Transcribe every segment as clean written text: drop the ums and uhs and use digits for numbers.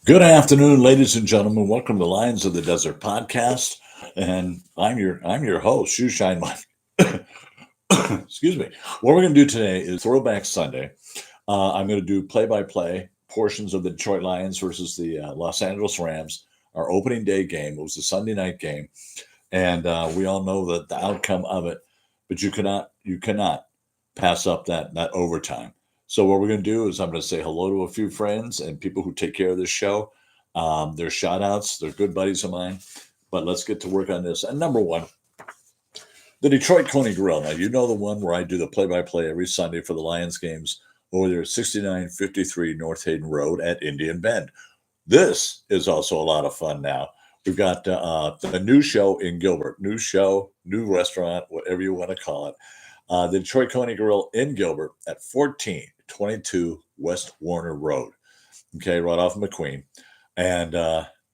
Good afternoon, ladies and gentlemen. Welcome to Lions of the Desert podcast, and I'm your host, Shoeshine Mike. Excuse me. What we're going to do today is Throwback Sunday. I'm going to do play-by-play portions of the Detroit Lions versus the Los Angeles Rams. Our opening day game. It was a Sunday night game, and we all know that the outcome of it. But you cannot pass up that overtime. So what we're going to do is I'm going to say hello to a few friends and people who take care of this show. They're shout outs. They're good buddies of mine. But let's get to work on this. And number one, the Detroit Coney Grill. Now, you know the one where I do the play-by-play every Sunday for the Lions games over there at 6953 North Hayden Road at Indian Bend. This is also a lot of fun now. We've got the new show in Gilbert, new show, new restaurant, whatever you want to call it. The Detroit Coney Grill in Gilbert at 1422 West Warner Road. Okay, right off of McQueen. And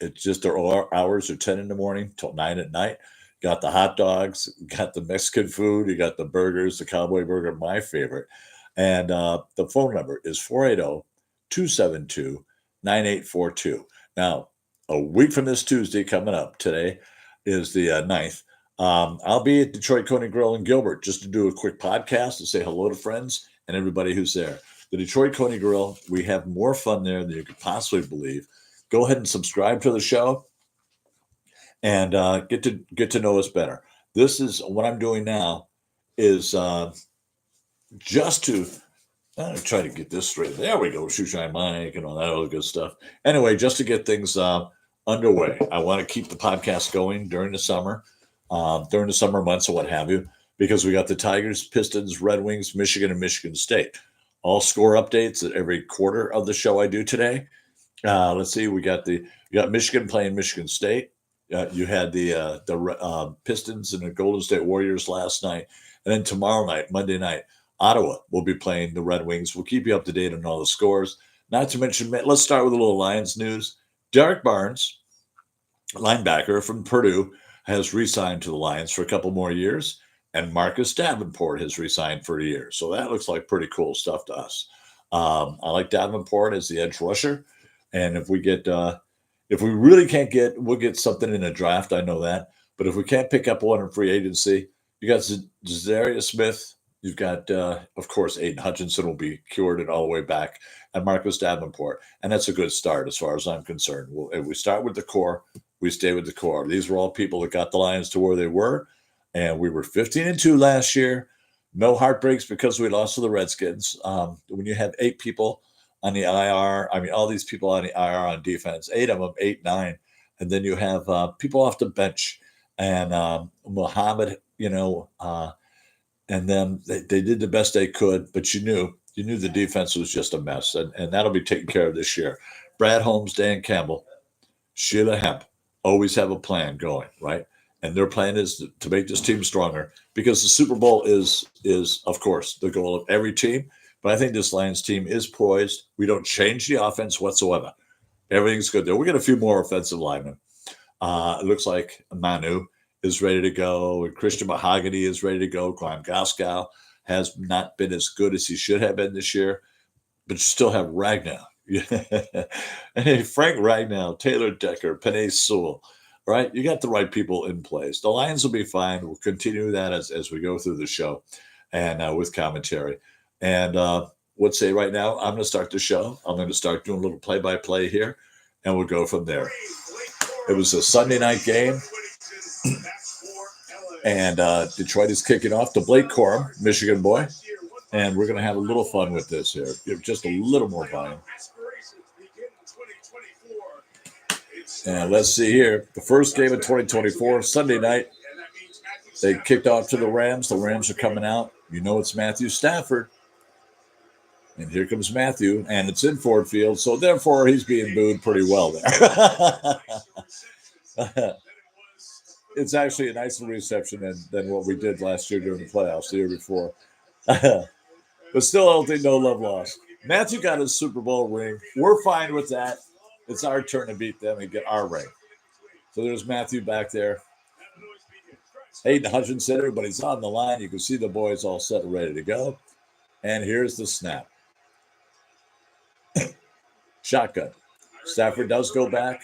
it's just our hours are 10 in the morning till 9 at night. Got the hot dogs, got the Mexican food, you got the burgers, the Cowboy Burger, my favorite. And the phone number is 480 272 9842. Now, a week from this Tuesday coming up, today is the 9th. I'll be at Detroit Coney Grill in Gilbert just to do a quick podcast to say hello to friends and everybody who's there. The Detroit Coney Grill, we have more fun there than you could possibly believe. Go ahead and subscribe to the show and get to know us better. This is what I'm doing now is just to try to get this straight. There we go, Shoeshine Mike and all that other good stuff. Anyway, just to get things underway, I want to keep the podcast going during the summer months and what have you, because we got the Tigers, Pistons, Red Wings, Michigan, and Michigan State. All score updates at every quarter of the show I do today. Let's see, we got Michigan playing Michigan State. You had the Pistons and the Golden State Warriors last night, and then tomorrow night, Monday night, Ottawa will be playing the Red Wings. We'll keep you up to date on all the scores. Not to mention, let's start with a little Lions news. Derek Barnes, linebacker from Purdue, has re-signed to the Lions for a couple more years, and Marcus Davenport has re-signed for a year. So that looks like pretty cool stuff to us. I like Davenport as the edge rusher, and if we really can't we'll get something in a draft. I know that, but if we can't pick up one in free agency, you got Za'Darius Smith. You've got, of course, Aiden Hutchinson will be cured and all the way back, and Marcus Davenport, and that's a good start as far as I'm concerned. If we start with the core, we stay with the core. These were all people that got the Lions to where they were, and we were 15-2 last year. No heartbreaks because we lost to the Redskins. When you have 8 people on the IR, all these people on the IR on defense, 8 of them, 8, 9, and then you have people off the bench, and Muhammad, and then they did the best they could, but you knew the defense was just a mess, and that'll be taken care of this year. Brad Holmes, Dan Campbell, Sheila Hemp always have a plan going, right? And their plan is to make this team stronger, because the Super Bowl is of course the goal of every team. But I think this Lions team is poised. We don't change the offense whatsoever. Everything's good there. We got a few more offensive linemen. It looks like Manu is ready to go, and Christian Mahogany is ready to go. Graham Glasgow has not been as good as he should have been this year, but you still have Ragnow. Hey, Frank Ragnow, Taylor Decker, Penei Sewell, right? You got the right people in place. The Lions will be fine. We'll continue that as we go through the show and with commentary. And would say right now, I'm going to start the show. I'm going to start doing a little play-by-play here, and we'll go from there. It was a Sunday night game, and Detroit is kicking off to Blake Corum, Michigan boy, and we're going to have a little fun with this here. Give just a little more volume. And let's see here. The first game of 2024, Sunday night. They kicked off to the Rams. The Rams are coming out. You know it's Matthew Stafford. And here comes Matthew, and it's in Ford Field, so therefore he's being booed pretty well there. It's actually a nicer reception than what we did last year during the playoffs, the year before. But still, I don't think no love lost. Matthew got his Super Bowl ring. We're fine with that. It's our turn to beat them and get our ring. So there's Matthew back there. Hayden Hutchinson, everybody's on the line. You can see the boys all set and ready to go. And here's the snap. Shotgun. Stafford does go back.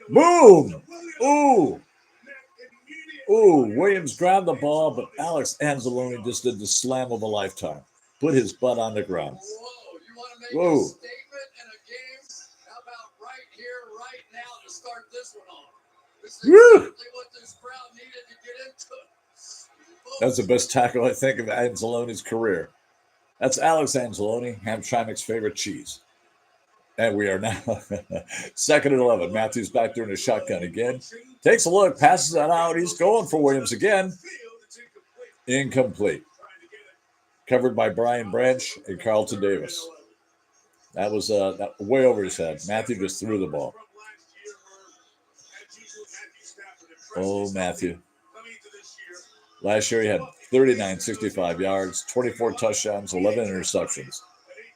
Boom! Ooh! Ooh, Williams grabbed the ball, but Alex Anzalone just did the slam of a lifetime. Put his butt on the ground. Whoa, you want to make Whoa. a statement in a game? How about right here, right now to start this one off? This is exactly what this crowd needed to get into. That's the best tackle, I think, of Anzalone's career. That's Alex Anzalone, Hamtramck's favorite cheese. And we are now 2nd and 11. Matthews back there in the shotgun again. Takes a look, passes that out. He's going for Williams again. Incomplete. Covered by Brian Branch and Carlton Davis. That was way over his head. Matthew just threw the ball. Oh, Matthew. Last year he had 39, 65 yards, 24 touchdowns, 11 interceptions.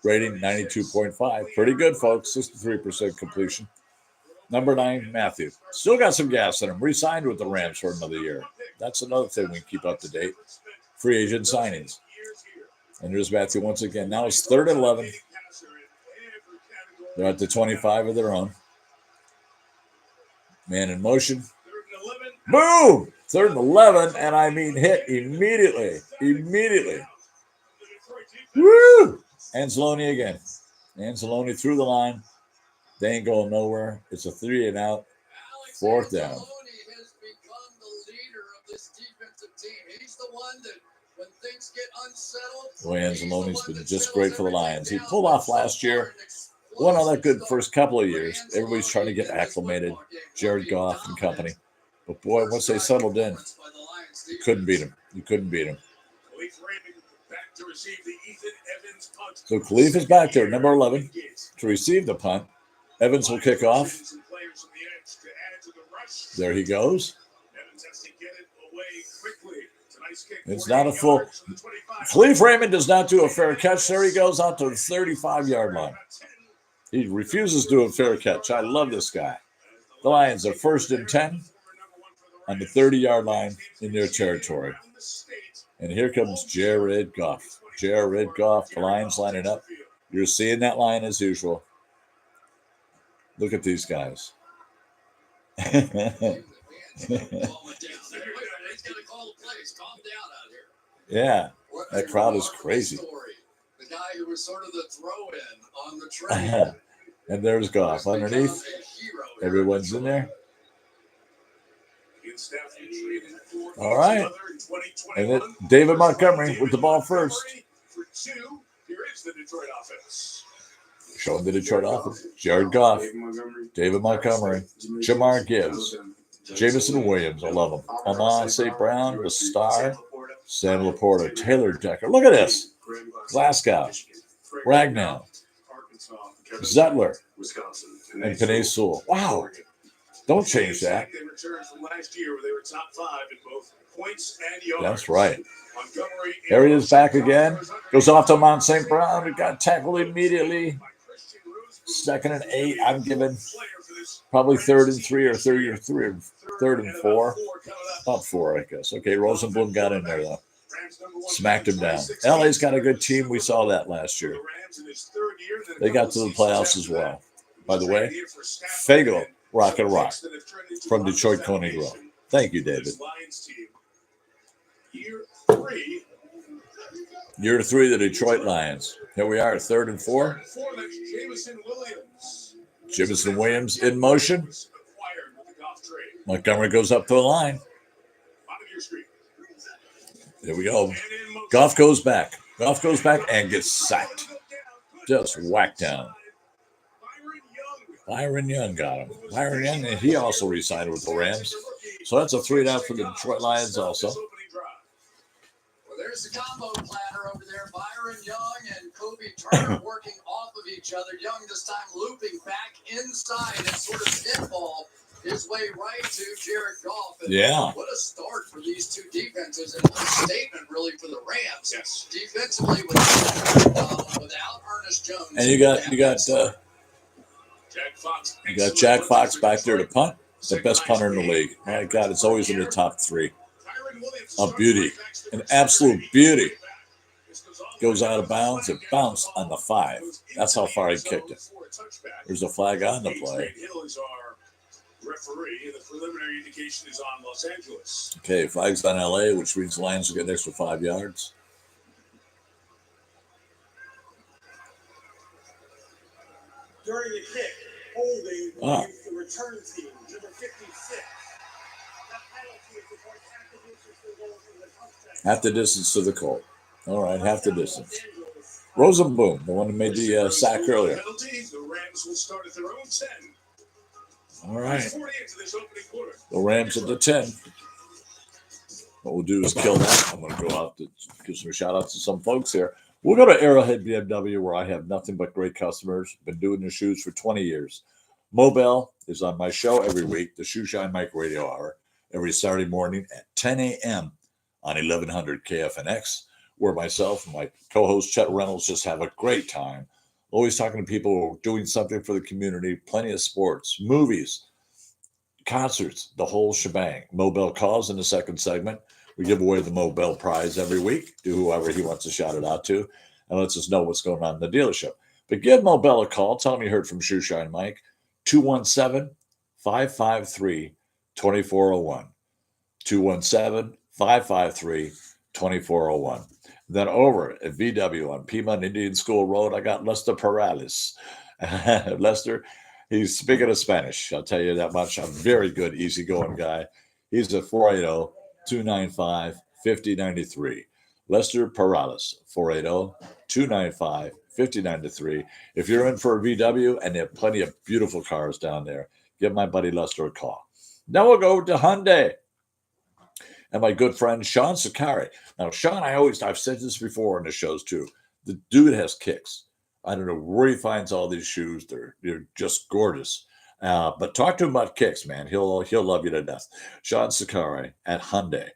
Rating 92.5. Pretty good, folks. 63% completion. Number 9, Matthew. Still got some gas in him. Re-signed with the Rams for another year. That's another thing we keep up to date. Free agent signings. And here's Matthew once again. Now it's 3rd and 11. They're at the 25 of their own. Man in motion. Boom! 3rd and 11, and I mean hit immediately. Immediately. Woo! Anzalone again. Anzalone through the line. They ain't going nowhere. It's a 3 and out. 4th down. Anzalone has become the leader of this defensive team. He's the one that when things get unsettled. Boy, Anzalone's been just great for the Lions. He pulled off last year. Won all that good first couple of years. Everybody's trying to get acclimated. Jared Goff and company. But boy, once they settled in, you couldn't beat him. You couldn't beat him. So Khalif is back there, number 11, to receive the punt. Evans will kick off. There he goes. It's not a full. Khalif Raymond does not do a fair catch. There he goes out to the 35-yard line. He refuses to do a fair catch. I love this guy. The Lions are 1st and 10 on the 30-yard line in their territory. And here comes Jared Goff. Jared Goff, the Lions lining up. You're seeing that line as usual. Look at these guys. Yeah, that crowd is crazy. The guy who was sort of the throw-in on the train. And there's Goff underneath. Everyone's in there. All right. And then David Montgomery with the ball first. Show him the Detroit offense. Jared Goff, David Montgomery, Jamar Gibbs, Jameson Williams. I love him. Amon St. Brown, the star, Sam Laporta, Taylor Decker. Look at this. Glasgow, Ragnow, Zettler, and Panay Sewell. Wow. Don't change that. That's right. There he is back again. Goes off to Mount St. Brown. It got tackled immediately. 2nd and 8. I'm giving probably 3rd and 3 or 3rd and 4. About 4, I guess. Okay, Rosenblum got in there, though. Smacked him down. LA's got a good team. We saw that last year. They got to the playoffs as well. By the way, Fago, Rock and Rock from Detroit Coney Grove. Thank you, David. Year 3, the Detroit Lions. Here we are, 3rd and 4. Jameson Williams in motion. Montgomery goes up to the line. There we go. Goff goes back. Goff goes back and gets sacked. Just whacked down. Byron Young got him. Byron Young, and he also re-signed with the Rams. So that's a 3 and out for the Detroit Lions also. Well, there's the combo platter over there. Byron Young and Kobe Turner working off of each other. Young this time looping back inside and sort of pinball his way right to Jared Goff. And yeah. What a start for these two defenses and a statement really for the Rams. Yes. Defensively without Ernest Jones. And you got Jack Fox back there to punt. The best punter in the league. My God, it's always in the top 3. A beauty. An absolute beauty. Goes out of bounds. It bounced on the 5. That's how far he kicked it. There's a flag on the play. Referee, the preliminary indication is on Los Angeles. Okay, flag's on LA, which means the Lions will get an extra 5 yards. During the kick, holding the return team, number 56. Half the distance to the Colt. All right, half the distance. Rosenboom, the one who made the sack earlier. The Rams will start at their own 10. All right. The Rams at the 10. What we'll do is kill that. I'm going to go out to give some shout outs to some folks here. We'll go to Arrowhead BMW, where I have nothing but great customers. Been doing their shoes for 20 years. Mobile is on my show every week, the Shoe Shine Mike Radio Hour, every Saturday morning at 10 a.m. on 1100 KFNX, where myself and my co-host Chet Reynolds just have a great time. Always talking to people doing something for the community, plenty of sports, movies, concerts, the whole shebang. Mobile calls in the second segment. We give away the Mobile prize every week to whoever he wants to shout it out to, and lets us know what's going on in the dealership. But give Mobile a call. Tell him you heard from Shoe Shine Mike. 217-553-2401. 217-553-2401. Then over at VW on Piedmont Indian School Road, I got Lester Perales. Lester, he's speaking of Spanish. I'll tell you that much. I'm a very good, easygoing guy. He's at 480-295-5093. Lester Perales, 480-295-5093. If you're in for a VW, and they have plenty of beautiful cars down there, give my buddy Lester a call. Now we'll go to Hyundai and my good friend Sean Sakari. Now, Sean, I've said this before in the shows too. The dude has kicks. I don't know where he finds all these shoes. They're just gorgeous. But talk to him about kicks, man. He'll love you to death. Sean Sakari at Hyundai,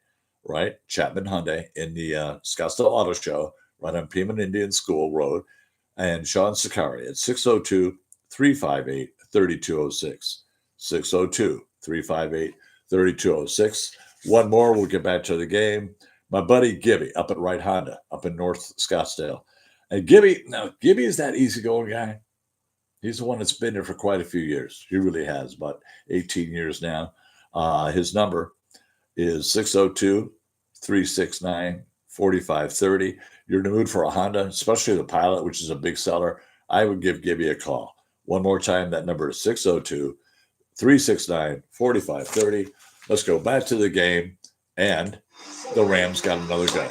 right? Chapman Hyundai in the Scottsdale Auto Show, right on Piedmont Indian School Road. And Sean Sakari at 602-358-3206. 602-358-3206. One more, we'll get back to the game. My buddy Gibby up at Wright Honda, up in North Scottsdale. And Gibby is that easygoing guy. He's the one that's been there for quite a few years. He really has, about 18 years now. His number is 602-369-4530. You're in the mood for a Honda, especially the Pilot, which is a big seller. I would give Gibby a call. One more time, that number is 602-369-4530. Let's go back to the game, and the Rams got another go.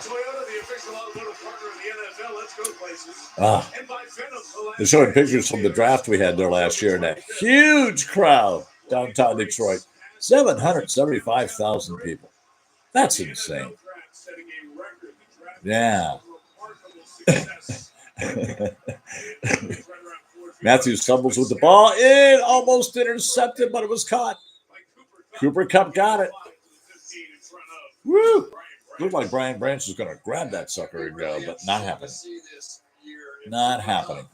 They're showing pictures from the draft we had there last year, and that huge crowd downtown Detroit. 775,000 people. That's insane. Yeah. Matthews stumbles with the ball. It almost intercepted, but it was caught. Cooper Kupp got it. Woo! Looked like Brian Branch was going to grab that sucker and go, but not happening. Not happening.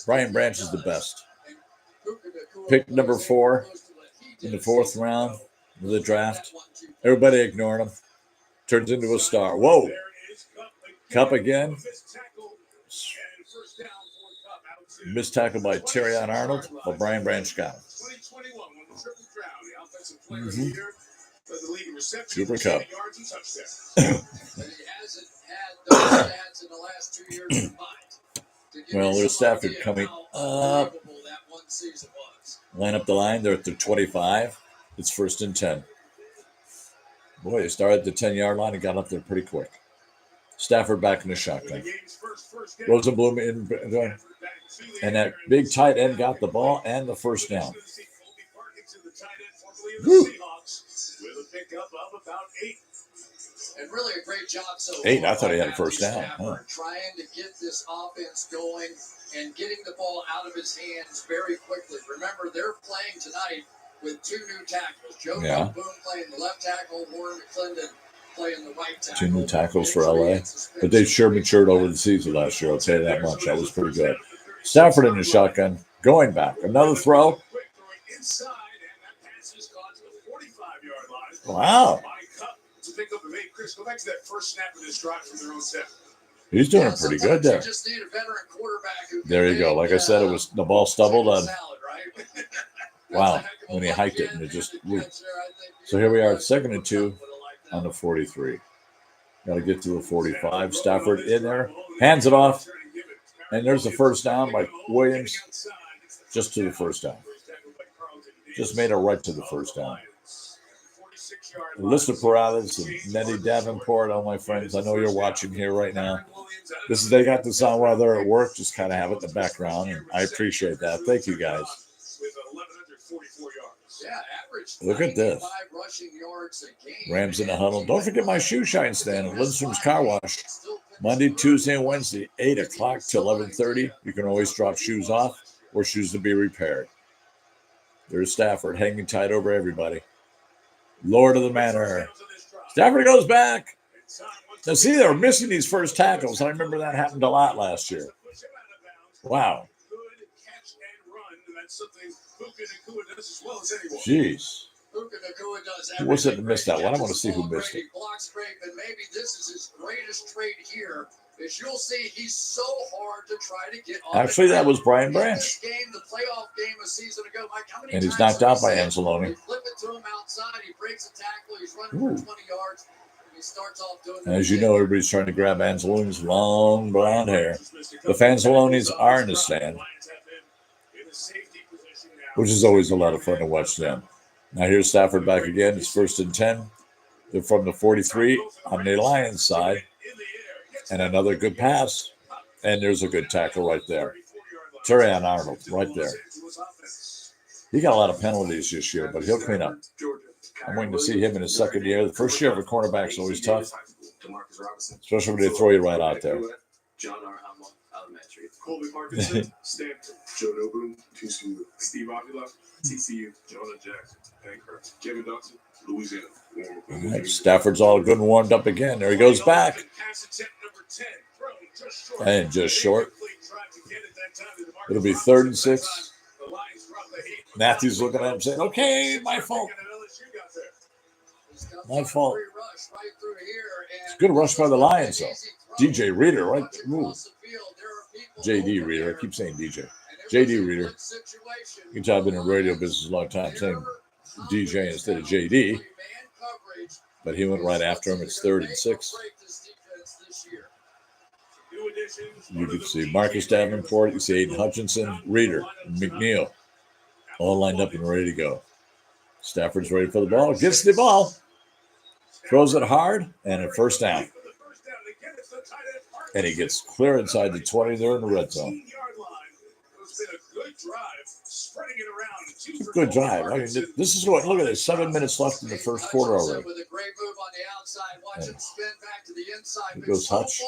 Brian Branch is the best. Pick number 4 in the 4th round of the draft. Everybody ignoring him. Turns into a star. Whoa. Kupp again. Missed tackle by Terrion Arnold. Well, Brian Branch got him. Mm-hmm. Cooper Kupp. Well, there's Stafford coming up. Line up the line. They're at the 25. It's 1st and 10. Boy, they started at the 10-yard line and got up there pretty quick. Stafford back in the shotgun. Rosenblum in, and that big tight end got the ball and the first down. Woo. And really a great job. So 8. I thought he had a first down. Trying to get this offense going and getting the ball out of his hands very quickly. Remember, they're playing tonight with 2 new tackles. Joe Boone playing the left tackle, Warren McClendon playing the right tackle. 2 new tackles for LA. But they sure matured over the season last year. I'll tell you that much. That was pretty good. Stafford in the shotgun. Going back. Another throw. Wow. To pick up the Chris, go back to that first snap of this drive from their own set. He's doing pretty good there. You just need a veteran quarterback who There you go. Like I said, it was the ball stumbled on. Wow, when he hiked it and it just. So here we are at 2nd and 2 on the 43. Got to get to the 45. Stafford in there, hands it off, and there's the first down by Williams. Just to the first down. Just made it right to the first down. Alyssa Perales and Nettie Davenport, all my friends. I know you're watching here right now. They got this on while they're at work. Just kind of have it in the background, and I appreciate that. Thank you guys. Look at this. Rams in the huddle. Don't forget my shoe shine stand at Lindstrom's Car Wash. Monday, Tuesday, and Wednesday, 8 o'clock to 11:30. You can always drop shoes off or shoes to be repaired. There's Stafford hanging tight over everybody. Lord of the Manor. Stafford goes back. Now, see, they were missing these first tackles. I remember that happened a lot last year. Wow. Jeez. Who was it that missed that one? I want to see who missed it. And maybe this is his greatest trait here. As you'll see, he's so hard to try to get on. Actually, that was Brian Branch. Game, the playoff game a season ago, Mike, how many and he's knocked out by Anzalone. They flip it to him outside. He breaks a tackle. He's running for 20 yards. He starts off doing. And as you know, everybody's trying to grab Anzalone's long blonde hair. The Fanzalones are in the stand, which is always a lot of fun to watch them. Now here's Stafford back again. It's 1st and 10. They're from the 43 on the Lions side. And another good pass. And there's a good tackle right there. Terrion Arnold right there. He got a lot of penalties this year, but he'll clean up. I'm waiting to see him in his second year. The first year of a cornerback is always tough, especially when they throw you right out there. Colby Parkinson, Stanford, Joe Nobu, TCU, Steve Avila, TCU, Jonah Jackson, Anchor, Kevin Dodson, Louisiana. Right, Stafford's all good and warmed up again. There he goes back. And just short. It'll be 3rd and 6. Matthews looking at him saying, okay, my fault. My fault. It's a good rush by the Lions, though. DJ Reader, right? Ooh. JD Reader. I keep saying DJ. JD Reader. You can tell I've been in the radio business a long time saying DJ instead of JD. But he went right after him. It's 3rd and 6. You can see Marcus Davenport. You can see Aiden Hutchinson, Reader, McNeil. All lined up and ready to go. Stafford's ready for the ball. Gets the ball. Throws it hard. And a first down. And he gets clear inside the 20 there in the red zone. Good drive. I mean, this is what, look at this. 7 minutes left in the first quarter already. It goes Hutch.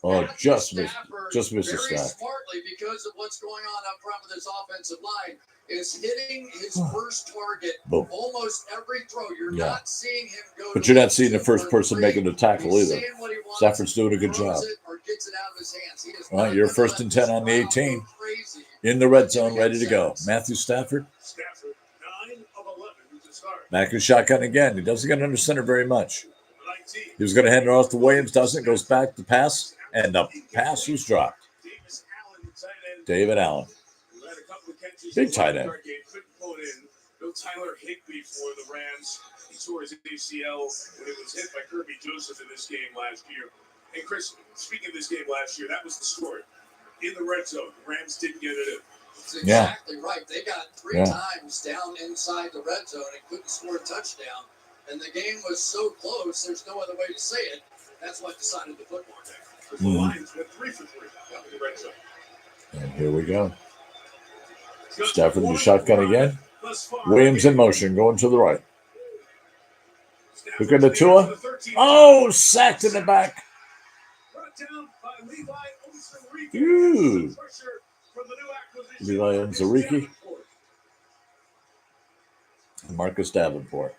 Oh, just missed the stack. Smartly, because of what's going on up front with his offensive line, is hitting his first target almost every throw. You're not seeing him go. But you're not seeing the first person making the tackle either. Stafford's doing a good job. All right, you're 1st and 10 on the 18. In the red zone, ready to go. Matthew Stafford. Back in shotgun again. He doesn't get under center very much. He was going to hand it off to Williams, doesn't. Goes back to pass, and the pass was dropped. David Allen. Big tight end. No Tyler Higbee for the Rams. He tore his ACL when it was hit by Kirby Joseph in this game last year. And Chris, speaking of this game last year, that was the story. In the red zone, the Rams didn't get it in. That's exactly right. They got 3 times down inside the red zone and couldn't score a touchdown. And the game was so close, there's no other way to say it. That's what decided the football game. The Lions went 3 for 3 in the red zone. And here we go. Stafford in the shotgun again. Williams in motion, going to the right. Look at the Tua. Oh, sacked in the back. Ooh. Levi Nzariki. Marcus Davenport.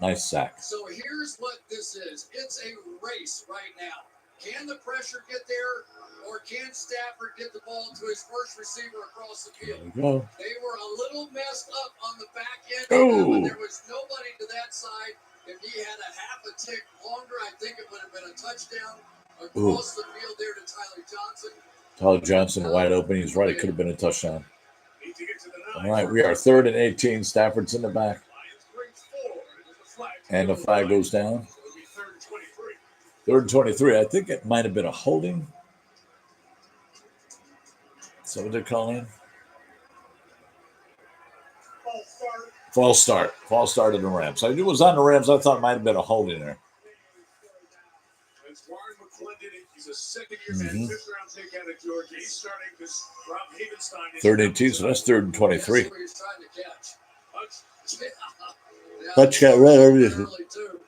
Nice sack. So here's what this is. It's a race right now. Can the pressure get there, or can Stafford get the ball to his first receiver across the field? They were a little messed up on the back end, but there was nobody to that side. If he had a half a tick longer, I think it would have been a touchdown. Across the field there to Tyler Johnson. Tyler Johnson wide open. He's right. It could have been a touchdown. Need to get to the 9. All right, we are 3rd and 18. Stafford's in the back. Lions bring 4. It is a flag. And the flag goes down. So it'll be 3rd and 23. 3rd and 23. I think it might have been a holding. Is that what they're calling? False start. False start of the Rams. I knew it was on the Rams. I thought it might have been a holding there. It's Warren McClendon. He's a second-year man, 5th-round pick out of Georgia. He's starting because Rob Havenstein is 3rd and 18, so that's 3rd and 23. That's what he's trying to catch. Yeah, Hutch got right over you. early too.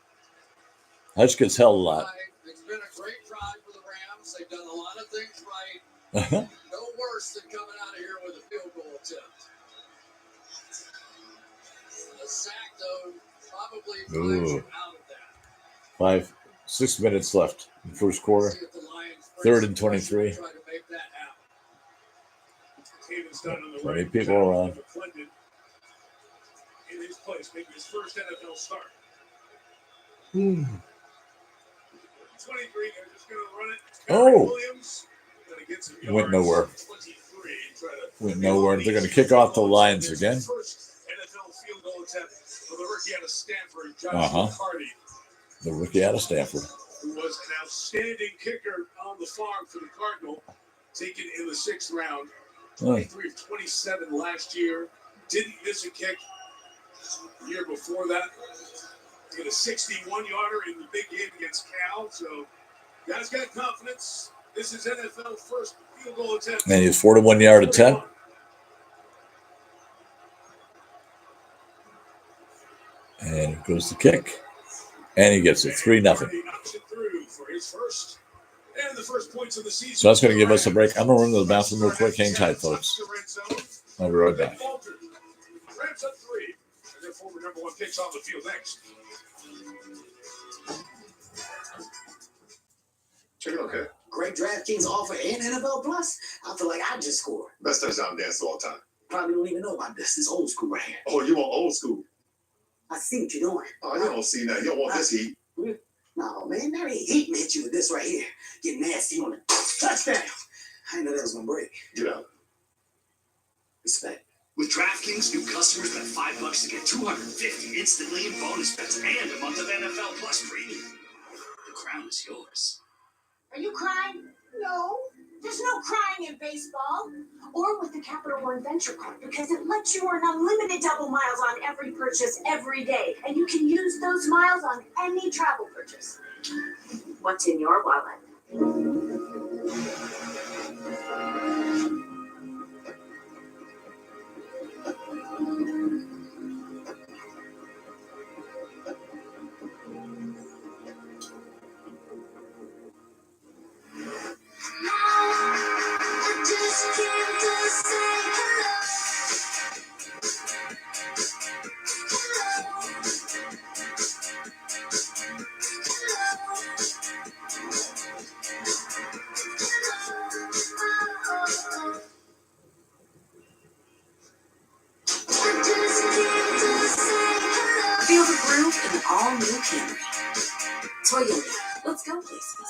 Hutch gets held a lot. It's been a great drive for the Rams. They've done a lot of things right. No worse than coming out of here with a field goal attempt. The sack, though, probably drives you out of that. 6 minutes left in the first quarter. See if the Lions 3rd and 23. try to make that happen. Havenstein on the Plenty right. of people around. McClendon in his place, making his first NFL start. 23, they're just going to run it. Oh. Williams gonna get some Went yards. nowhere. 23, try to Went nowhere. They're going to kick off the Lions again. First NFL field goal attempt for the rookie out of Stanford, Josh McCarty, The rookie out of Stanford. who was an outstanding kicker on the farm for the Cardinal, taken in the 6th round. 23 of 27 last year. Didn't miss a kick the year before that. Did a 61-yarder in the big game against Cal. So, guys got confidence. This is NFL first field goal attempt. And he's 41-yard attempt. And goes the kick. And he gets it 3-0. Knocks it through for his first and the first points of the season. So that's going to give us a break. I'm going to run to the bathroom real quick. Hang tight, folks. I'll be right back. Rams up 3. And their former number 1 picks on the field next. Check it out, okay? Great DraftKings offer and NFL Plus. I feel like I just scored. Best touchdown dance of all time. Probably don't even know about this. It's old school right here. Oh, you want old school? I see what you're doing. Oh, you don't see nothing. You don't want this heat. No, man, that ain't heat hit you with this right here. Get nasty on it. Touchdown. I didn't know that was going to break. Get out. Respect. With DraftKings, new customers bet $5 to get $250 instantly in bonus bets and a month of NFL Plus premium. The crown is yours. Are you crying? No. There's no crying in baseball. Or with the Capital One Venture Card because it lets you earn unlimited double miles on every purchase every day. And you can use those miles on any travel purchase. What's in your wallet? I just came to say hello. Feel the groove in the all-new Camry. Toyota. Let's go places.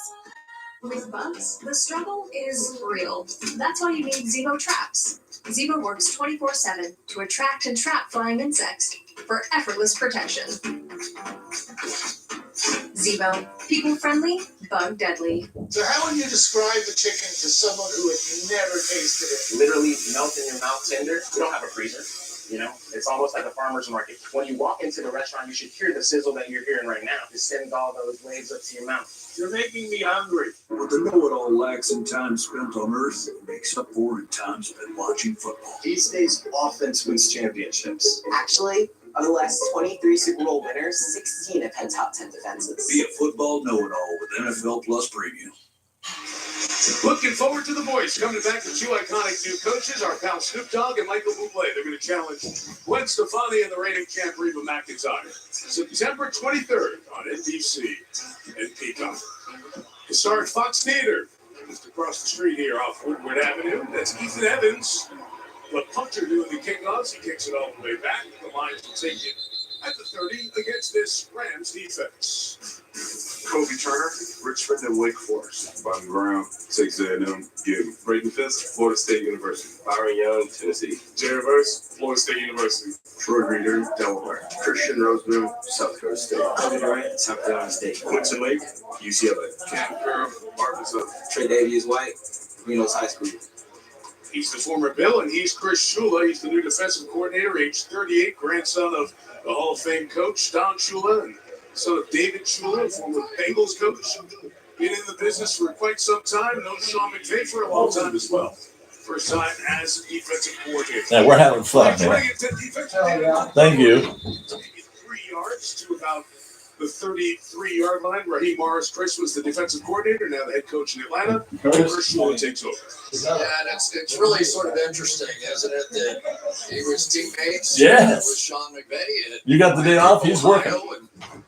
With bugs, the struggle is real. That's why you need Zebo traps. Zebo works 24/7 to attract and trap flying insects for effortless protection. Zebo, people-friendly, bug-deadly. So how would you describe the chicken to someone who had never tasted it? Literally melt in your mouth tender. We don't have a freezer. You know, it's almost like a farmer's market. When you walk into the restaurant, you should hear the sizzle that you're hearing right now. Just send all those waves up to your mouth. You're making me hungry. What the know-it-all lacks in time spent on Earth makes up for in time spent watching football. These days, offense wins championships. Actually, of the last 23 Super Bowl winners, 16 have had top 10 defenses. Be a football know-it-all with NFL Plus Premium. Looking forward to the boys coming back with 2 iconic new coaches, our pal Snoop Dogg and Michael Bublé. They're going to challenge Gwen Stefani and the reigning champ Reba McEntire. September 23rd on NBC and Peacock. Historic Fox Theater, just across the street here off Woodward Avenue. That's Ethan Evans, the puncher doing the kickoffs. He kicks it all the way back. The Lions will take it at the 30 against this Rams defense. Kobe Turner, Richmond and Wake Forest. Bobby Brown, Texas A&M, Gibby. Braden Fisk, Florida State University. Byron Young, Tennessee. Jerry Verse, Florida State University. Troy Reader, Delaware. Christian Roseman, South Dakota State. Kobe Bryant, South Carolina State. Quinton Lake, UCLA. Cam Curve, Arkansas. Trey Davies White, Greenhills High School. He's the former Bill, and he's Chris Shula. He's the new defensive coordinator, age 38, grandson of the Hall of Fame coach, Don Shula, and son of David Shula, former Bengals coach. Been in the business for quite some time. Known Sean McVay for a long time as well. First time as a defensive coordinator. Yeah, we're having fun, man. Thank you. 3 yards to about the 33-yard line. Raheem Morris, Chris was the defensive coordinator, now the head coach in Atlanta. Chris Shula takes over. Yeah, and it's really sort of interesting, isn't it, that he was teammates Yes. with Sean McVay. You got the day off? He's working.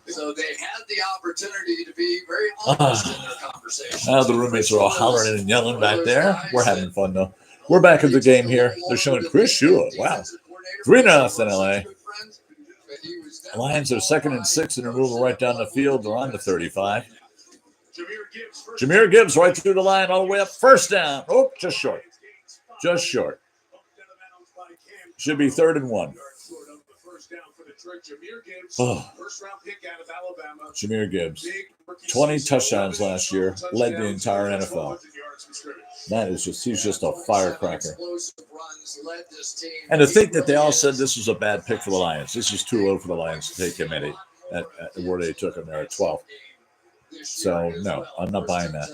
So they had the opportunity to be very honest in their conversation. Now the roommates are all hollering and yelling back there. We're having fun, though. We're back at the game here. They're showing Chris Shula. Wow. 3-0 LA. Lions are 2nd and 6, and they're moving right down the field. They're on the 35. Jahmyr Gibbs right through the line all the way up. First down. Oh, just short. Just short. Should be 3rd and 1. Oh. Jahmyr Gibbs. 20 touchdowns last year. Led the entire NFL. That is just, he's just a firecracker. And to think that they all said this was a bad pick for the Lions. This is too low for the Lions to take him at where they took him there at 12. So, no, I'm not buying that.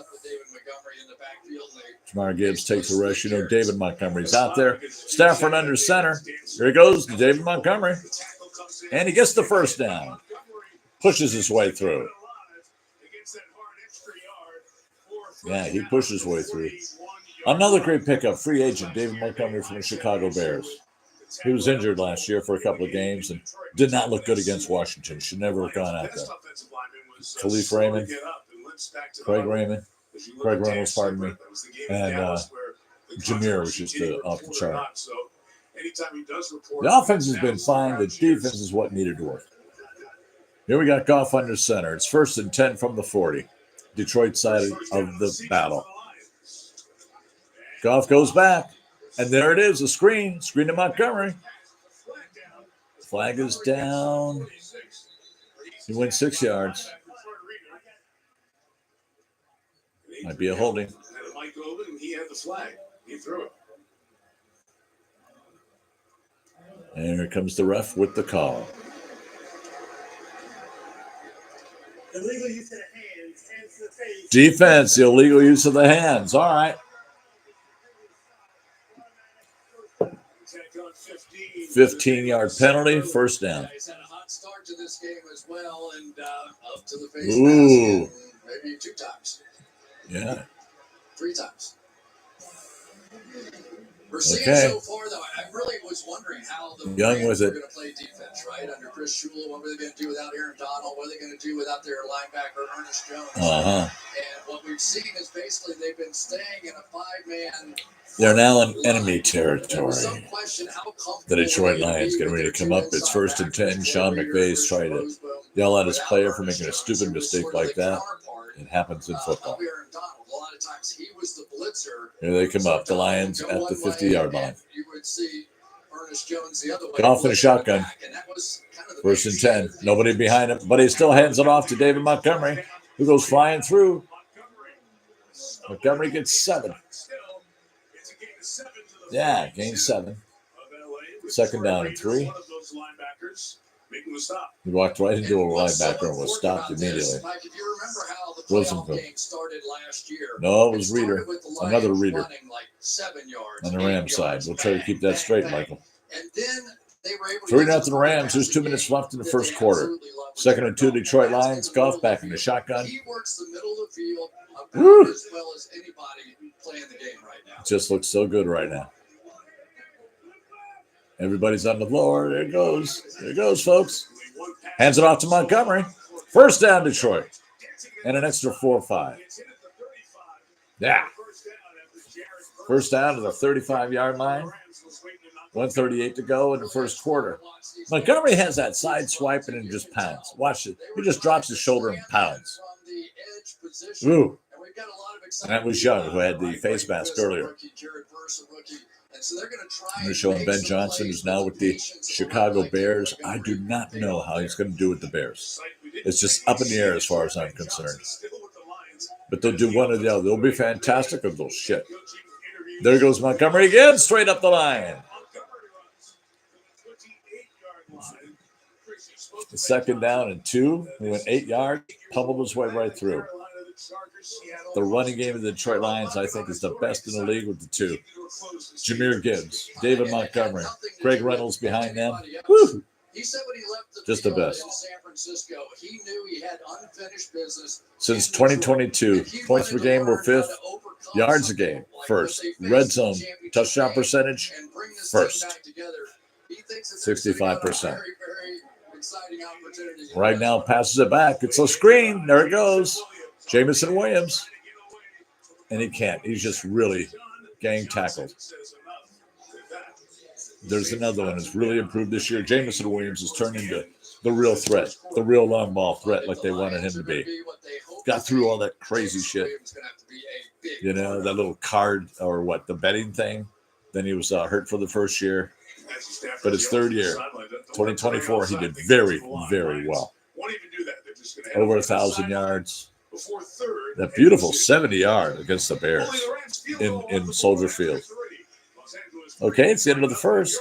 Jahmyr Gibbs takes the rush. You know, David Montgomery's out there. Stafford under center. Here he goes, David Montgomery. And he gets the first down. Pushes his way through. Yeah, he pushes his way through. Another great pickup, free agent, David Montgomery from the Chicago Bears. He was injured last year for a couple of games and did not look good against Washington. Should never have gone out there. Khalif Raymond, Craig Reynolds, pardon me, and Jahmyr was just off the chart. The offense has been fine. The defense is what needed to work. Here we got Goff under center. It's 1st and 10 from the 40. Detroit side of the battle. Goff goes back, and there it is, a screen to Montgomery. Flag is down. He went 6 yards. Might be a holding. Mike Owen, he had the flag. He threw it. And here comes the ref with the call. Illegal use of the hands to the face. Defense, the illegal use of the hands. All right. 15-yard penalty, first down. He's had a hot start to this game as well, and up to the face Ooh. mask maybe 2 times. Yeah. 3 times. We're seeing so far, though, I really was wondering how the Young Rams with were it. going to play defense, right? Under Chris Shula, what were they going to do without Aaron Donald? What are they going to do without their linebacker, Ernest Jones? Uh-huh. And what we've seen is basically they've been staying in a 5-man. They're now in enemy territory. Some question how comfortable The Detroit Lions getting ready to come up. It's 1st and 10. Sean McVay's trying to yell at his player for making a stupid mistake like that. It happens in football. A lot of times he was the blitzer. Here they come up. The Lions at the 50-yard line. You would see Ernest Jones the other way. Goff in a shotgun. And that was kind of the 1st and 10. Nobody behind him, but he still hands it off to David Montgomery, who goes flying through. Montgomery gets 7. Yeah, gain 7. 2nd down and 3. He walked right into a linebacker and was stopped immediately. Mike, if you remember how the Rosenthal. playoff game started last year. No, it was Reader. Another Reader. Like 7 yards, On the Rams side. We'll try to keep that straight, Michael. And then they were able 3-0 Rams. There's 2 minutes left in the first quarter. 2nd and 2 Detroit Lions. Goff back in the shotgun. He works the middle of the field Woo. about as well as anybody playing the game right now. Just looks so good right now. Everybody's on the floor. There it goes. There it goes, folks. Hands it off to Montgomery. First down, Detroit. And an extra 4 or 5. Yeah. First down to the 35-yard line. 1:38 to go in the first quarter. Montgomery has that side swipe and just pounds. Watch it. He just drops his shoulder and pounds. position. Ooh. And we've got a lot of And excitement. that was Young, who had the face mask earlier. Rookie, Jared Verse, a rookie. And so they're going to try We're showing Ben Johnson, who's now with the Chicago Bears. I do not know how he's going to do with the Bears. It's just up in the air as far as I'm concerned. But they'll do one or the other. They'll be fantastic or they'll shit. There goes Montgomery again, straight up the line. The second down and 2. He went 8 yards, pummeled his way right through. The running game of the Detroit Lions, I think, is the best in the league with the 2. Jameer Gibbs, David Montgomery, Greg Reynolds behind them. Woo! He said when he left the just the field best. in San Francisco, he knew he had unfinished business. Since 2022, points per game were 5th, yards a game 1st, red zone touchdown percentage 1st, 65%. Right now, passes it back. It's a screen. There it goes. Jamison Williams. And he can't. He's just really gang tackled. There's another one that's really improved this year. Jamison Williams has turned into the real threat, the real long ball threat like they wanted him to be. Got through all that crazy shit. You know, that little card or what, the betting thing. Then he was hurt for the first year. But his third year, 2024, he did very, very well. Over 1,000 yards. That beautiful 70-yard against the Bears in Soldier Field. Okay, it's the end of the first.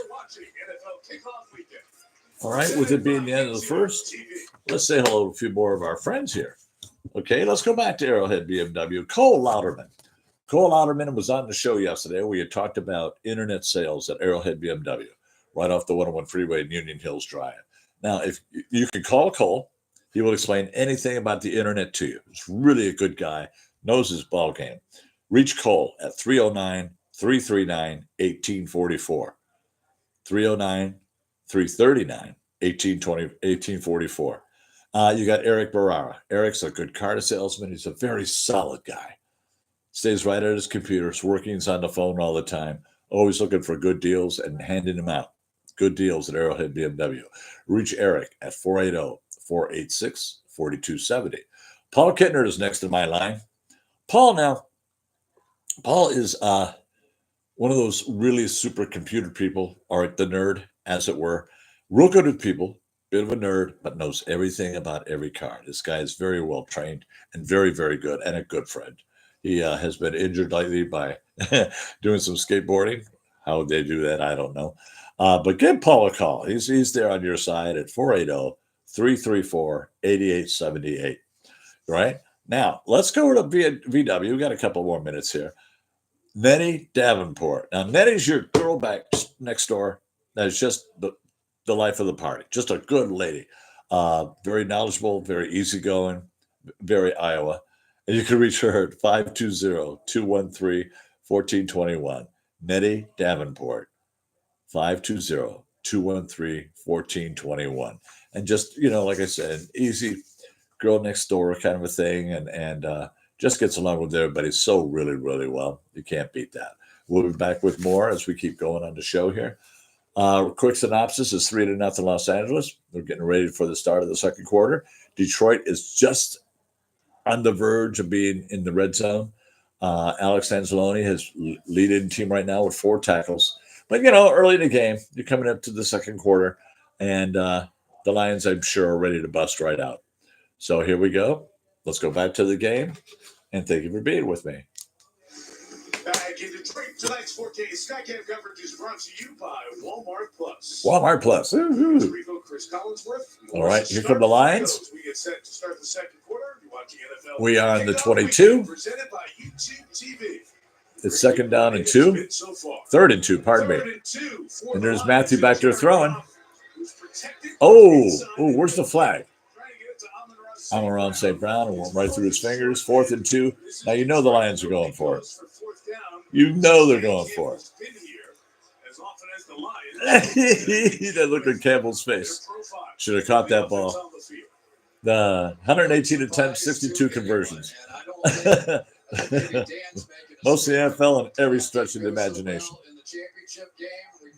All right, with it being the end of the first, let's say hello to a few more of our friends here. Okay, let's go back to Arrowhead BMW. Cole Louderman. Cole Louderman was on the show yesterday. We had talked about internet sales at Arrowhead BMW, right off the 101 freeway in Union Hills Drive. Now, if you can call Cole, he will explain anything about the internet to you. He's really a good guy, knows his ball game. Reach Cole at 309-339-1844. 309-339-1844. You got Eric Barara. Eric's a good car salesman. He's a very solid guy. Stays right at his computer. He's working. He's on the phone all the time. Always looking for good deals and handing them out. Good deals at Arrowhead BMW. Reach Eric at 480-486-4270. Paul Kittner is next in my line. Paul is one of those really supercomputer people, or the nerd, as it were. Real good with people, bit of a nerd, but knows everything about every car. This guy is very well trained and very, very good, and a good friend. He has been injured lately by doing some skateboarding. How they do that, I don't know. But give Paul a call. He's there on your side at 480-334-8878. Right? Now, let's go to VW. We got a couple more minutes here. Nettie Davenport. Now, Nettie's your girl back next door. That's just the life of the party. Just a good lady. Very knowledgeable, very easygoing, very Iowa. And you can reach her at 520-213-1421. Nettie Davenport. 520-213-1421. And just, like I said, easy girl next door kind of a thing. And just gets along with everybody so really, really well. You can't beat that. We'll be back with more as we keep going on the show here. Quick synopsis is 3-0 Los Angeles. We're getting ready for the start of the second quarter. Detroit is just on the verge of being in the red zone. Alex Anzalone has leading team right now with 4 tackles. But, early in the game, you're coming up to the second quarter, and the Lions, I'm sure, are ready to bust right out. So here we go. Let's go back to the game, and thank you for being with me. Back in Detroit, tonight's 4K Skycam coverage is brought to you by Walmart Plus. Walmart Plus. Chris Collinsworth. All right, here come the Lions. We get set to start the second quarter. You're watching NFL. We are on the 22. Presented by YouTube TV. It's second down and 2. Third and 2, pardon me. And there's Matthew back there throwing. Oh, where's the flag? Amon-Ra St. Brown, and went right through his fingers. 4th and 2. Now the Lions are going for it. They're going for it. That look at Campbell's face. Should have caught that ball. The 118 attempts, 62 conversions. Most of the NFL in every stretch of the imagination.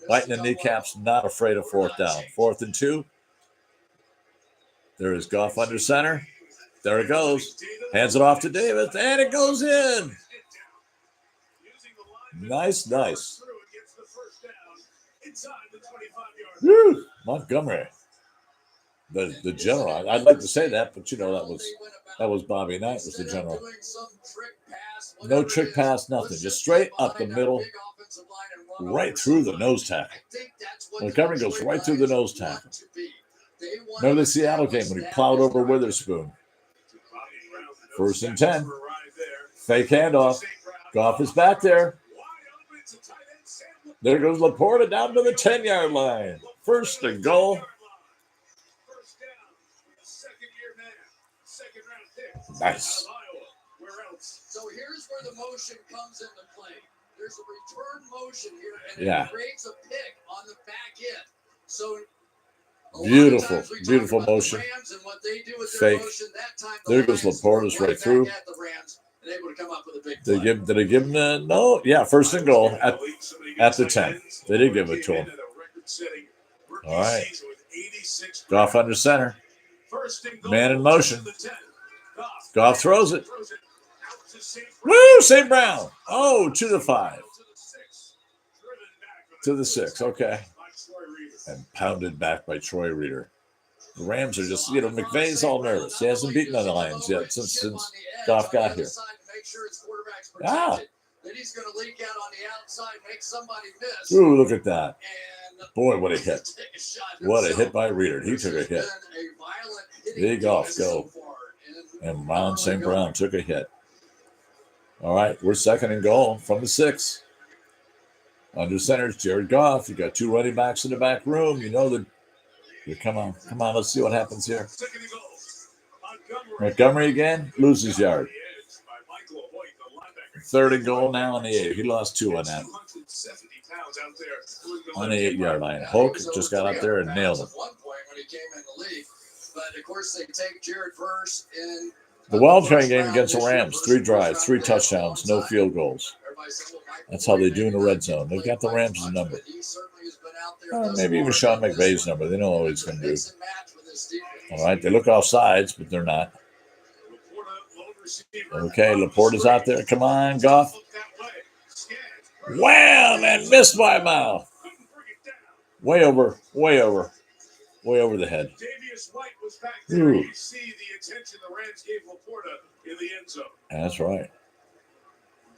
Biting the kneecaps, not afraid of 4th down. 4th and 2. There is Goff under center. There it goes. Hands it off to Davis, and it goes in. Nice. Woo! Montgomery. The general. I'd like to say that, but that was Bobby Knight was the general. No trick pass, nothing. Just straight up the middle, right through the nose tackle. Montgomery goes right through the nose tackle. Remember the Seattle game when he plowed over Witherspoon? 1st and 10. Fake handoff. Goff is back there. There goes Laporta down to the 10-yard line. 1st and goal. Nice. So here's where the motion comes into play. There's a return motion here, and it creates a pick on the back end. So beautiful motion. Fake. There goes Laporta's right through. Did they give him the no? Yeah, 1st and goal at the 10. They did give it to him. All right. Goff under center. Man in motion. Goff throws it. Woo! St. Brown. Oh, to the 5. To the 6. Okay. And pounded back by Troy Reader. The Rams are just, McVay's all nervous. He hasn't beaten the Lions yet since Goff got here. Then he's going to leak out on the outside, make somebody miss. Ooh, look at that. Boy, what a hit. What a hit by Reader. He took a hit. Big off go. And Ron St. Brown took a hit. All right, we're 2nd and goal from the 6. Under center is Jared Goff. You got 2 running backs in the back room. Come on, let's see what happens here. Montgomery again, loses yard. 3rd and goal now on the 8. He lost 2 on that. On the 8-yard line. Hoke just got out there and nailed him. But of course, they take Jared Verse in the wild card game against the Rams. 3 drives, 3 touchdowns, no field goals. That's how they do in the red zone. They've got the Rams' number. Maybe even Sean McVay's number. They know what he's going to do. All right, they look off sides, but they're not. Okay, Laporta's out there. Come on, Goff. Wham! And missed by a mile. Way over the head. Ooh. That's right.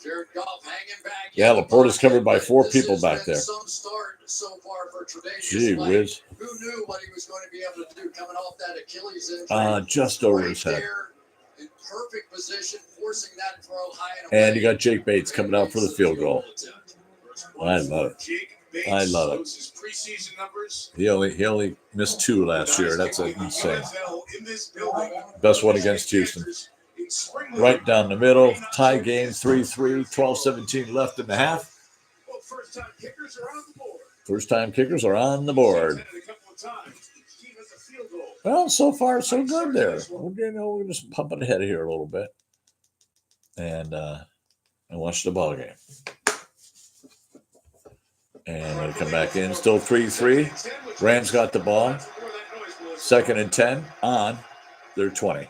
Jared Goff hanging back. Yeah, Laporta's covered by 4 people back there. Some start so far for Gee whiz. Who knew what he was going to be able to do coming off that Achilles injury? Just over his head. In perfect position, forcing that throw high and away. And you got Jake Bates coming out for the field goal. I love it. He only missed 2 last year. That's insane. Best one against Houston. Right down the middle. Tie game 3-3. 12-17 left in the half. First time kickers are on the board. Well, so far so good there. We're just pumping ahead here a little bit, and watch the ball game. And they come back in. Still 3-3. Rams got the ball. 2nd and 10 on their 20.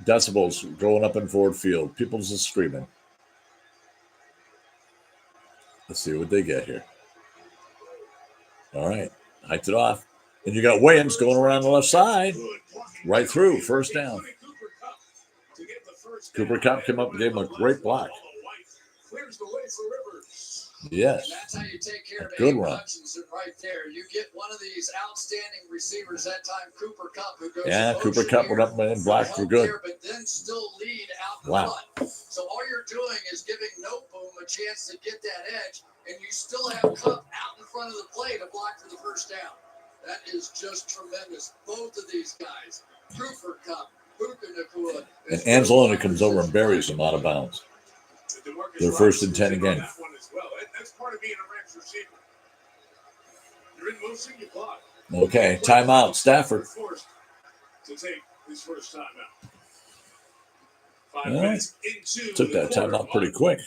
Decibels going up in Ford Field. People just screaming. Let's see what they get here. All right. Hiked it off. And you got Williams going around the left side. Right through. 1st down. Cooper Kupp came up and gave him a great block. Yes. That's how you take care of good run. Hutchinson right there. You get one of these outstanding receivers that time, Cooper Kupp, who goes. Yeah, Cooper Kupp went up and blocked for good. But then still lead out the front. So all you're doing is giving Noteboom a chance to get that edge, and you still have Kupp out in front of the play to block for the 1st down. That is just tremendous. Both of these guys, Cooper Kupp, Puka Nacua. And Anzalone comes over and buries him out of bounds. They're 1st and 10 again. That's part of being a Rams receiver. You're in motion, you block. Okay, timeout, Stafford. To take his first timeout. Took that timeout pretty quick.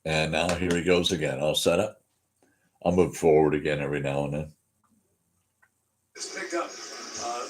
And now here he goes again. All set up. I'll move forward again every now and then. Pick up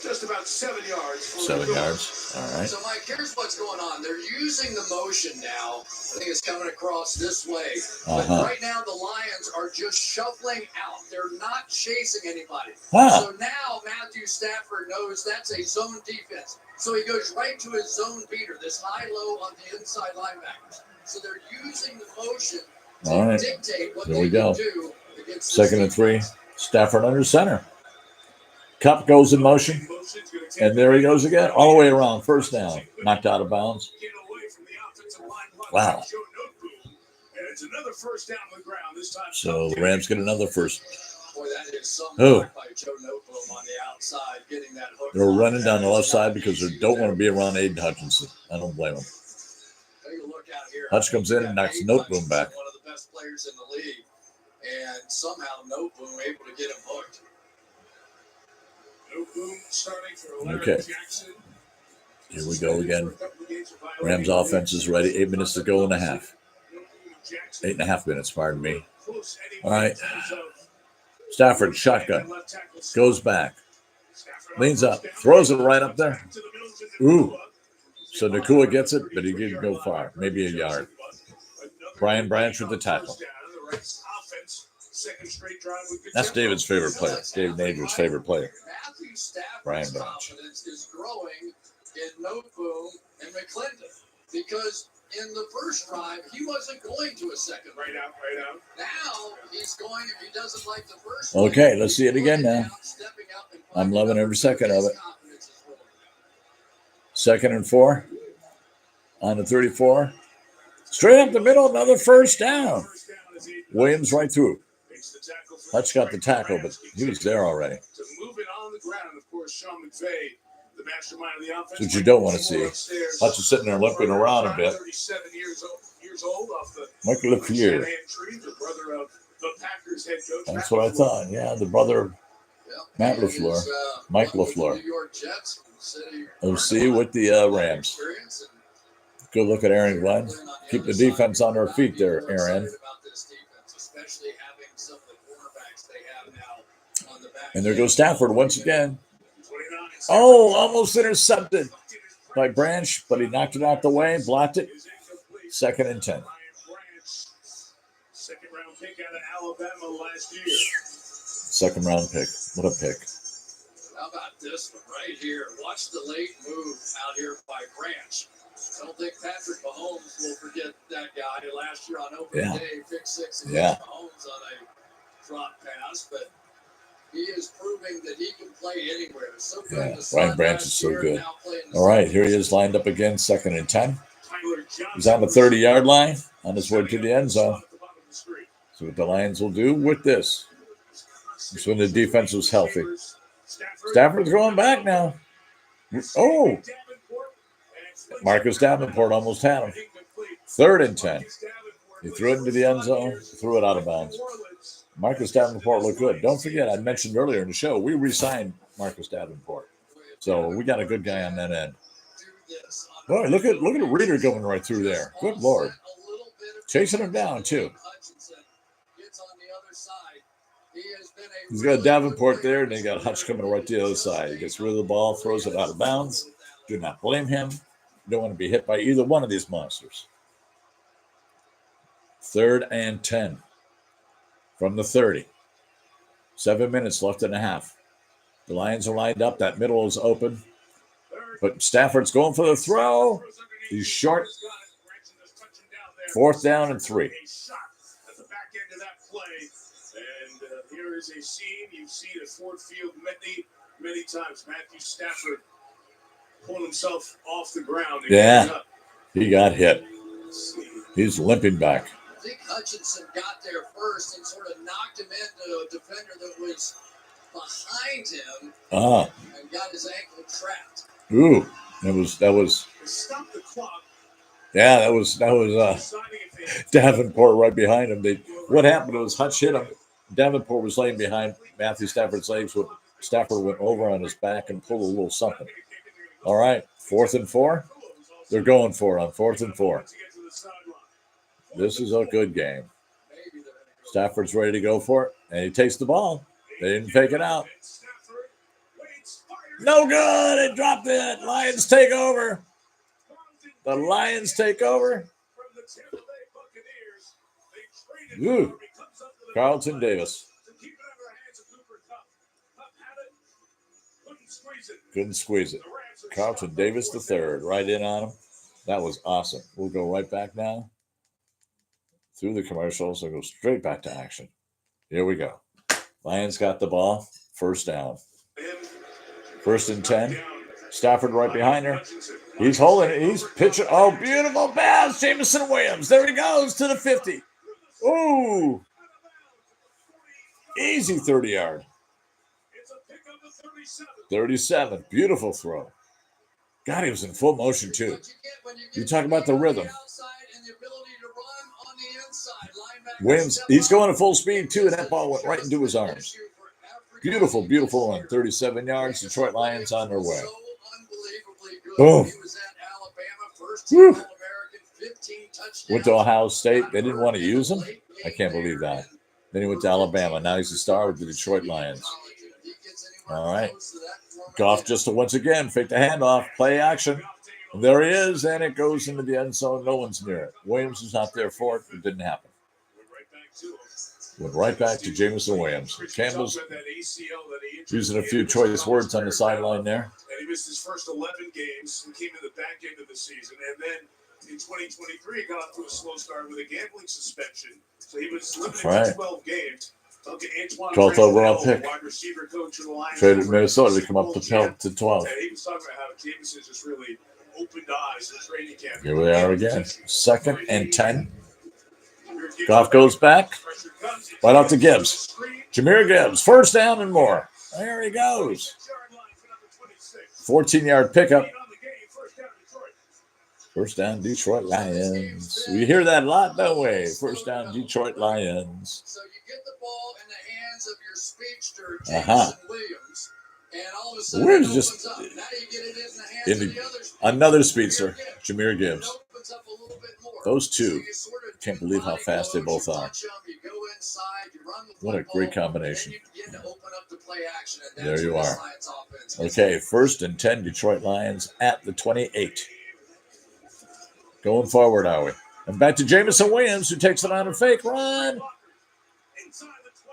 Just about 7 yards. 7 yards. All right. So, Mike, here's what's going on. They're using the motion now. I think it's coming across this way. But right now, the Lions are just shuffling out. They're not chasing anybody. So now Matthew Stafford knows that's a zone defense. So he goes right to his zone beater, this high-low on the inside linebackers. So they're using the motion to dictate what they can do against this 2nd and 3. Stafford under center. Cup goes in motion. And there he goes again. All the way around. First down. Knocked out of bounds. Wow. It's another first down on the ground. This time. So the Rams get another first. Boy, that is some block by Joe Noteboom on the outside, getting that hook. They're running down the left side because they don't want to be around Aiden Hutchinson. I don't blame them. Take a look out here. Hutch comes in and knocks Noteboom back. One of the best players in the league. And somehow Noteboom able to get him hooked. Noteboom starting for Larry Jackson. Here we go again. Rams offense is ready. 8 minutes to go in a half. 8.5 minutes, pardon me. All right. Stafford, shotgun. Goes back. Leans up. Throws it right up there. Ooh. So Nakua gets it, but he didn't go far. Maybe a yard. Brian Branch with the tackle. That's David's favorite player. David Nader's favorite player. Brian Branch. Is growing in Noteboom and McClendon because in the first drive he wasn't going to a second. Right out. Now he's going. If he doesn't like the first. Okay, let's see it again now. I'm loving every second of it. 2nd and 4 on the 34. Straight up the middle, another first down. Williams right through. Hutch got the tackle, but he was there already. To move it on the ground, of course, Sean McVay, the mastermind of the offense. That's what you don't want to see. Hutch is sitting there limping around a bit. 37 years old off the Michael LaFleur. the brother of the Packers head coach. That's what I thought. Yeah, the brother of Matt LaFleur. Mike LaFleur. OC with the Rams. Good look at Aaron Glenn. Keep the defense on their feet there, Aaron. And there goes Stafford once again. Oh, almost intercepted by Branch, but he knocked it out the way, blocked it. 2nd and 10. Second round pick out of Alabama last year. 2nd round pick. What a pick. How about this one right here? Watch the late move out here by Branch. I don't think Patrick Mahomes will forget that guy last year on opening day, pick 6 against Mahomes on a drop pass, but he is proving that he can play anywhere. So good. Brian Branch is so good. All right, here he is lined up again, 2nd and 10. He's on the 30-yard line on his way to the end zone. So what the Lions will do with this. This when the defense was healthy. Stafford's going back now. Oh! Marcus Davenport almost had him. 3rd and 10. He threw it into the end zone, threw it out of bounds. Marcus Davenport looked good. Don't forget, I mentioned earlier in the show, we re-signed Marcus Davenport. So we got a good guy on that end. Boy, look at Reader going right through there. Good Lord. Chasing him down, too. He's got Davenport there, and they got Hutch coming right to the other side. He gets rid of the ball, throws it out of bounds. Do not blame him. You don't want to be hit by either one of these monsters. 3rd and 10 from the 30. 7 minutes left and a half. The Lions are lined up. That middle is open. But Stafford's going for the throw. He's short. 4th down and 3. At the back end of that play. And here is a scene you've seen at Ford Field many times. Matthew Stafford pulling himself off the ground. Yeah, he got hit. He's limping back. I think Hutchinson got there first and sort of knocked him into a defender that was behind him and got his ankle trapped. Ooh, that was. Stop the clock. Yeah, that was Davenport right behind him. What happened was Hutch hit him. Davenport was laying behind Matthew Stafford's legs. Stafford went over on his back and pulled a little something. All right, 4th and 4. They're going for it on 4th and 4. This is a good game. Stafford's ready to go for it, and he takes the ball. They didn't fake it out. No good. It dropped it. Lions take over. The Lions take over. Ooh. Carlton Davis. Couldn't squeeze it. Carlton Davis III, right in on him. That was awesome. We'll go right back now through the commercials and go straight back to action. Here we go. Lions got the ball. First down. 1st and 10. Stafford right behind her. He's holding it. He's pitching. Oh, beautiful pass. Jameson Williams. There he goes to the 50. Ooh. Easy 30-yard. 37. Beautiful throw. God, he was in full motion, too. You talk about the rhythm. Williams, he's going at full speed, too, and that ball went right into his arms. Beautiful, beautiful run. 37 yards. Detroit Lions on their way. Boom. Woo. Went to Ohio State. They didn't want to use him. I can't believe that. Then he went to Alabama. Now he's a star with the Detroit Lions. All right. Goff just once again fake the handoff, play action. And there he is, and it goes into the end zone. No one's near it. Williams is not there for it. It didn't happen. Went right back to Jameson Williams. Campbell's using a few choice words on the sideline there. And he missed his first 11 games and came in the back end of the season. And then in 2023, he got off to a slow start with a gambling suspension. So he was limited to 12 games. 12th overall pick. Traded Minnesota to come up to 12. And he was talking about how Jameson just really opened eyes in training camp. Here we are again. 2nd and 10. Goff goes back. Right out to Gibbs. Jahmyr Gibbs. 1st down and more. There he goes. 14-yard pickup. 1st down, Detroit Lions. We hear that a lot, don't we? 1st down, Detroit Lions. So you get the ball in the hands of your speedster, Jameson Williams, and all of a sudden Williams it just opens up. Now you get it in the hands of the other speedster. Another speedster, Jahmyr Gibbs. It opens up a little bit more. Those two, So you sort of can't believe how fast they both are. you go inside, you run the What a football, great combination. and you begin to open up the play action, and There that's you where are. this Lions offense gets Okay, 1st and 10, Detroit Lions at the 28. Going forward, are we? And back to Jameson Williams, who takes it on a fake run.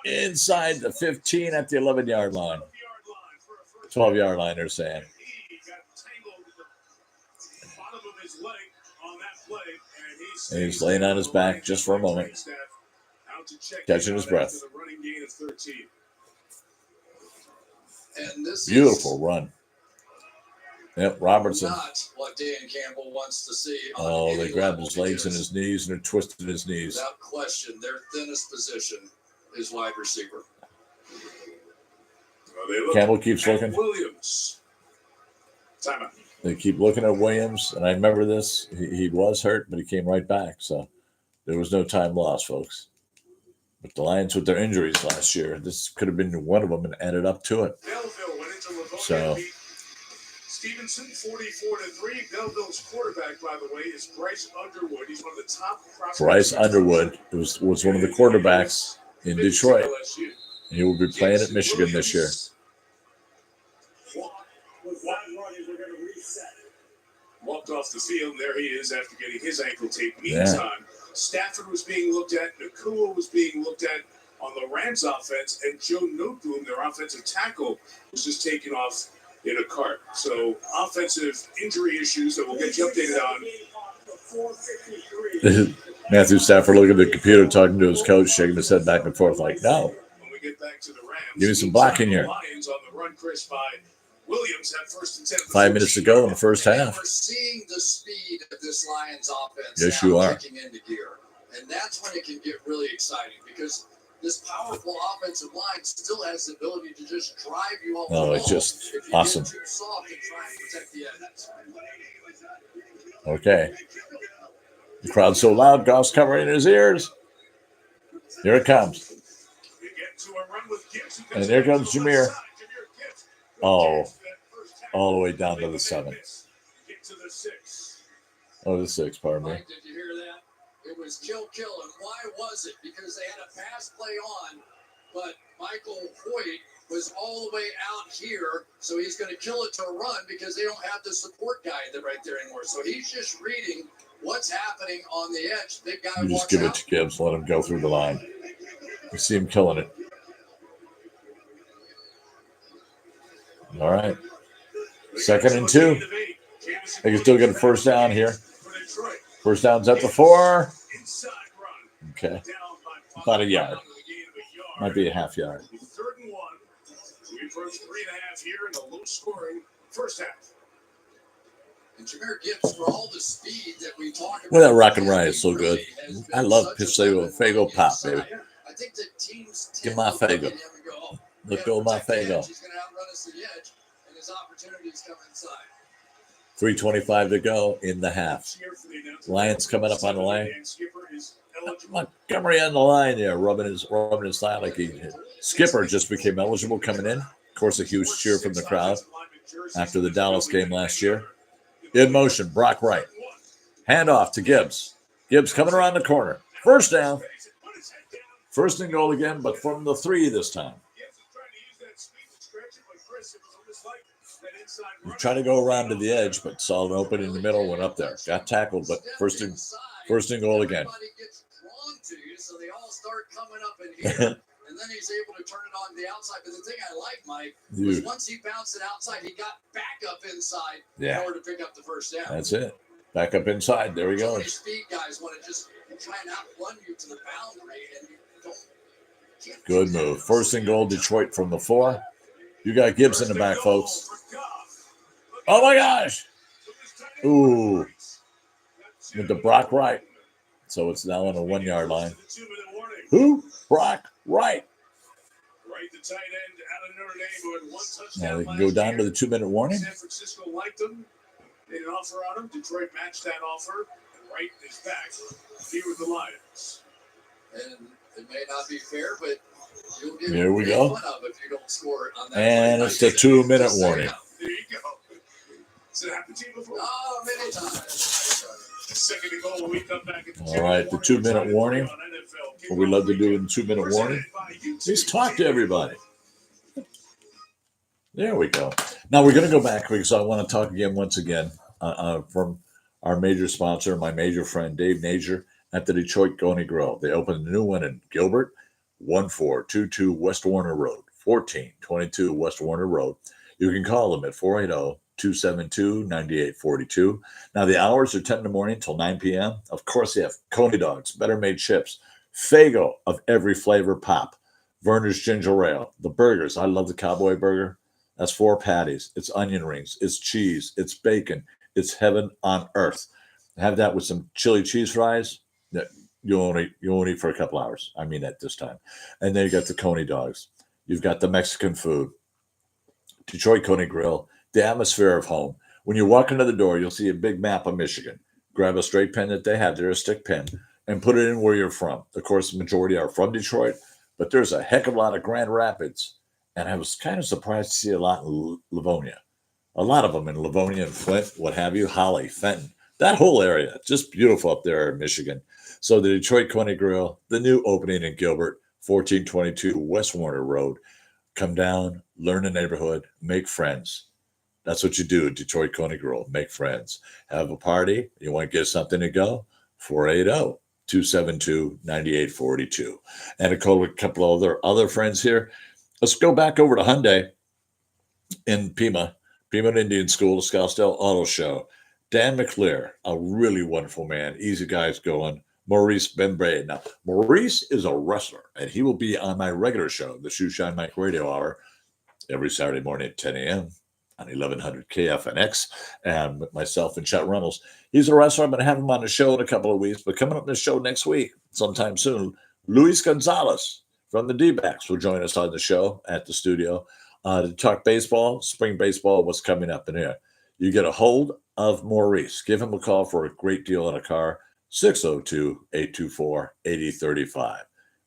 Inside the 15 at the 11-yard line. 12-yard line, they're saying. And he's laying on his back just for a moment. Catching his breath. And this Beautiful is run. Yep, Robertson. not what Dan Campbell wants to see. On Oh, any they grabbed level his legs and because his knees, and they're twisting his knees. without question, their thinnest position is wide receiver. Campbell keeps looking. Williams. Timeout. They keep looking at Williams, and I remember this. He was hurt, but he came right back. So there was no time lost, folks. But the Lions with their injuries last year, this could have been one of them and added up to it. Belleville went into Livonia. So Stevenson, 44-3. Belleville's quarterback, by the way, is Bryce Underwood. He's one of the top prospects. Bryce Underwood was one of the quarterbacks in Detroit. And he will be playing at Michigan this year. Walked off the field. There he is after getting his ankle taped. Meantime, Stafford was being looked at. Nakua was being looked at on the Rams offense. And Joe Noteboom, their offensive tackle, was just taken off in a cart. So offensive injury issues that we'll get you updated on. Matthew Stafford looking at the computer, talking to his coach, shaking his head back and forth like, no. When we get back to the Rams, Give me some blocking here. Lions on the run, Chris, by Williams at 1st and 10. 5 minutes to go in the first half. We're seeing the speed of this Lions offense Yes, now you are. kicking into gear. And that's when it can get really exciting because this powerful offensive line still has the ability to just drive you off the ball. It's just if you awesome. get too soft and try and protect the ends. Okay. The crowd's so loud, Goff's covering his ears. Here it comes. And there comes Jahmyr. Oh, all the way down to the 7. Oh, the 6, pardon me. Mike, did you hear that? It was kill. And why was it? Because they had a pass play on, but Michael Hoyt was all the way out here, so he's going to kill it to a run because they don't have the support guy right there anymore. So he's just reading what's happening on the edge. Big guy You just walks give it out. to Gibbs, let him go through the line. You see him killing it. All right. 2nd and 2. They can still get a first down here. First down's at the 4. Okay. About a yard. Might be a half yard. 3rd and 1. We approach 3.5 here in a low scoring first half. And Jahmyr Gibbs, for all the speed that we talk about. Well, that rock and ride is so good. I love Fago pop, baby. I think the teams Give my Fago. Look go my Fago. He's going to outrun us to the edge, and his opportunities come inside. 3:25 to go in the half. Lions coming up on the line. Montgomery on the line there, rubbing his thigh like he did. Skipper just became eligible coming in. Of course, a huge cheer from the crowd after the Dallas game last year. In motion, Brock Wright. Handoff to Gibbs. Gibbs coming around the corner. First down. First and goal again, but from the 3 this time. He's trying to go around to the edge, but saw an open in the middle, went up there. Got tackled, but first and goal again. So they all start coming up in here, and then he's able to turn it on the outside. But the thing I like, Mike, was once he bounced it outside, he got back up inside in order to pick up the first down. That's it. Back up inside. There he So many goes. speed guys want to just try and outrun you to the boundary, and you don't. Good move. First and goal, Detroit from the 4. You got Gibbs in the back, folks. Oh, my gosh. Ooh. With the Brock Wright. So it's now on a 1-yard line. Who? Brock Wright. The tight end out of Notre Dame who had 1 touchdown. Now they can go down to the 2-minute warning. San Francisco liked him. Made an offer on him. Detroit matched that offer. And Wright is back here with the Lions. And it may not be fair, but you'll get Here we go. fun of if you don't score on that. And it's the 2-minute warning. There you go. Has it happened to you before? Oh, many times. Second and goal when we come back at the All right, the 2-minute warning. What we love to do in the 2-minute warning is talk to everybody. There we go. Now we're going to go back because I want to talk again once again from our major sponsor, my major friend, Dave Nager at the Detroit Coney Grill. They opened a new one in Gilbert, 1422 West Warner Road, 1422 West Warner Road. You can call them at 480-272-9842. Now, the hours are 10 in the morning till 9 p.m. Of course, they have Coney Dogs, Better Made Chips, Fago of every flavor pop, Verner's Ginger Ale, the burgers. I love the Cowboy Burger. That's 4 patties. It's onion rings. It's cheese. It's bacon. It's heaven on earth. Have that with some chili cheese fries. You won't eat for a couple hours. I mean that this time. And then you got the Coney Dogs. You've got the Mexican food. Detroit Coney Grill, the atmosphere of home. When you walk into the door, you'll see a big map of Michigan. Grab a straight pen that they have there, a stick pen, and put it in where you're from. Of course, the majority are from Detroit, but there's a heck of a lot of Grand Rapids. And I was kind of surprised to see a lot in Livonia. A lot of them in Livonia and Flint, what have you, Holly, Fenton. That whole area, just beautiful up there in Michigan. So the Detroit Coney Grill, the new opening in Gilbert, 1422 West Warner Road. Come down, learn the neighborhood, make friends. That's what you do at Detroit Coney Grill. Make friends. Have a party. You want to get something to go? 480-272-9842. And a couple of other friends here. Let's go back over to Hyundai in Pima Indian School, the Scottsdale Auto Show. Dan McClear, a really wonderful man. Easy guys going. Maurice Bembre. Now, Maurice is a wrestler, and he will be on my regular show, the Shoe Shine Mike Radio Hour, every Saturday morning at 10 a.m. on 1100 KFNX, and with myself and Chet Reynolds. He's a wrestler. I'm going to have him on the show in a couple of weeks, but coming up in the show next week, sometime soon, Luis Gonzalez from the D-backs will join us on the show at the studio to talk baseball, spring baseball, what's coming up in here. You get a hold of Maurice. Give him a call for a great deal on a car. 602-824-8035.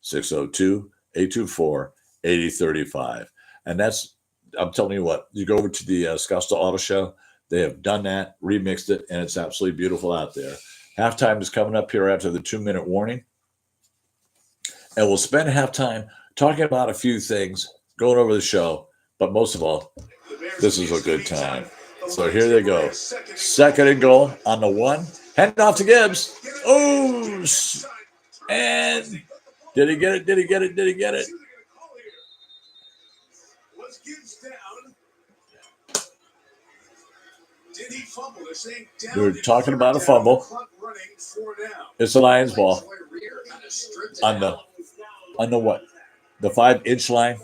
602-824-8035. And that's, I'm telling you what, you go over to the Scottsdale Auto Show. They have done that, remixed it, and it's absolutely beautiful out there. Halftime is coming up here after the 2-minute warning. And we'll spend halftime talking about a few things going over the show, but most of all, this is a good time. So here they go. Second and goal on the one. Hand off to Gibbs. Oh, and did he get it? Did he get it? Did he get it? Was Gibbs down? Did he fumble? They're saying down. We were talking about a fumble. It's the Lions ball on the what? The 5-inch line.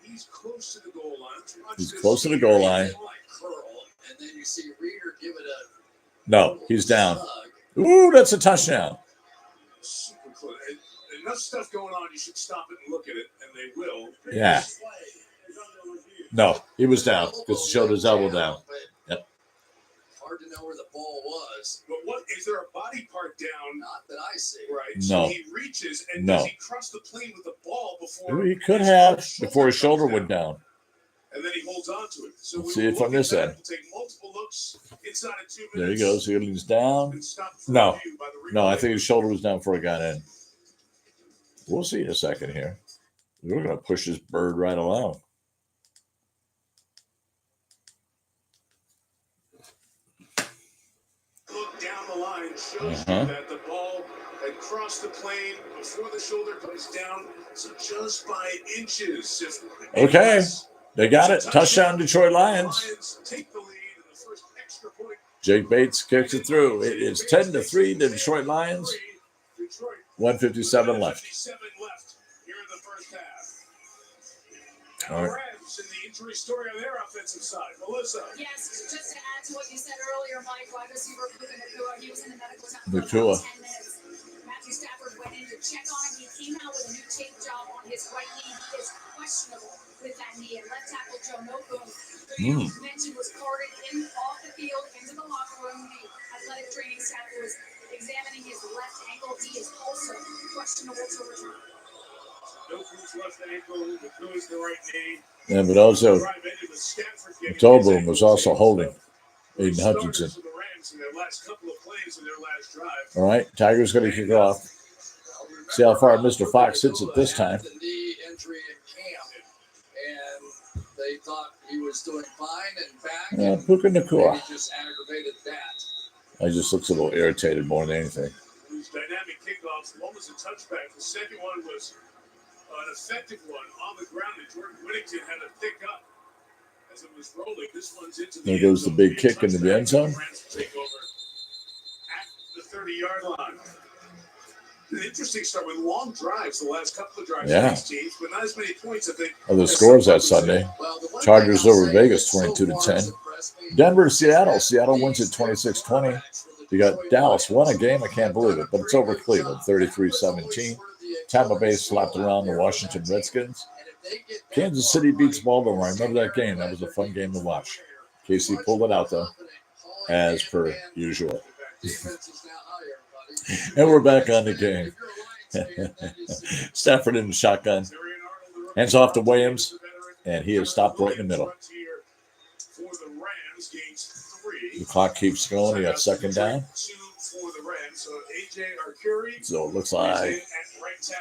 He's close to the goal line. He's close to the goal line. And then you see Reader give it a No, he's down. Ooh, that's a touchdown. super close. Enough stuff going on, you should stop it and look at it, and they will. Yeah. No, he was down because he showed his elbow down. Yep. hard to know where the ball was. But what is there a body part down? Not that I see. Right. No. So he reaches and No. does he cross the plane with the ball before He could have before his shoulder went down. and then he holds on to it. So Let's see it from this end. We'll take multiple looks inside of 2 minutes. There he goes. He's down. No. No, I think his shoulder was down before he got in. We'll see in a second here. We're going to push this bird right along. Look down the line shows you that the ball had crossed the plane before the shoulder comes down, so just by inches. Okay. They got it. Touchdown, Detroit Lions. Take the lead in the first extra point. Jake Bates kicks it through. It is 10-3 to Detroit Lions. 1:57 left. Here in the first half. All right. Rams in the injury story on their offensive side. Melissa. Yes, just to add to what you said earlier, Mike, wide receiver Puka Nacua, he was in the medical tent for Nacua. about 10 minutes. Matthew Stafford went in to check on him. He came out with a new tape job on his right knee. He is questionable with that knee. And left tackle Joe Noteboom, who you mentioned was carted off the field into the locker room. The athletic training staff was examining his left ankle. He is also questionable to return. Noboom's left ankle, Nacua's the right knee. Yeah, but also, Tolboom was also holding Aiden Hutchinson. All right, Tiger's going to kick off. See how far Mr. Fox hits it this time. The knee injury in camp, and they thought he was doing fine and back. Puka Nacua. He just aggravated that. He just looks a little irritated more than anything. These dynamic kickoffs. One was a touchback. The second one was an effective one on the ground that Jordan Whittington had to pick up as it was rolling. This one's into the There goes the big kick into the end zone. Take over at the 30-yard line. An interesting start with long drives. The last couple of drives for these teams, but not as many points. I think. The scores that Sunday: Chargers over Vegas 22-10. Denver to Seattle. Seattle wins at 26-20. You got Dallas won a game. I can't believe it, but it's over Cleveland 33-17. Tampa Bay slapped around the Washington Redskins. Kansas City beats Baltimore. I remember that game. That was a fun game to watch. KC pulled it out, though, as per usual. And we're back on the game. Stafford in the shotgun. Hands off to Williams, and he has stopped right in the middle. The clock keeps going. He got second down. So it looks like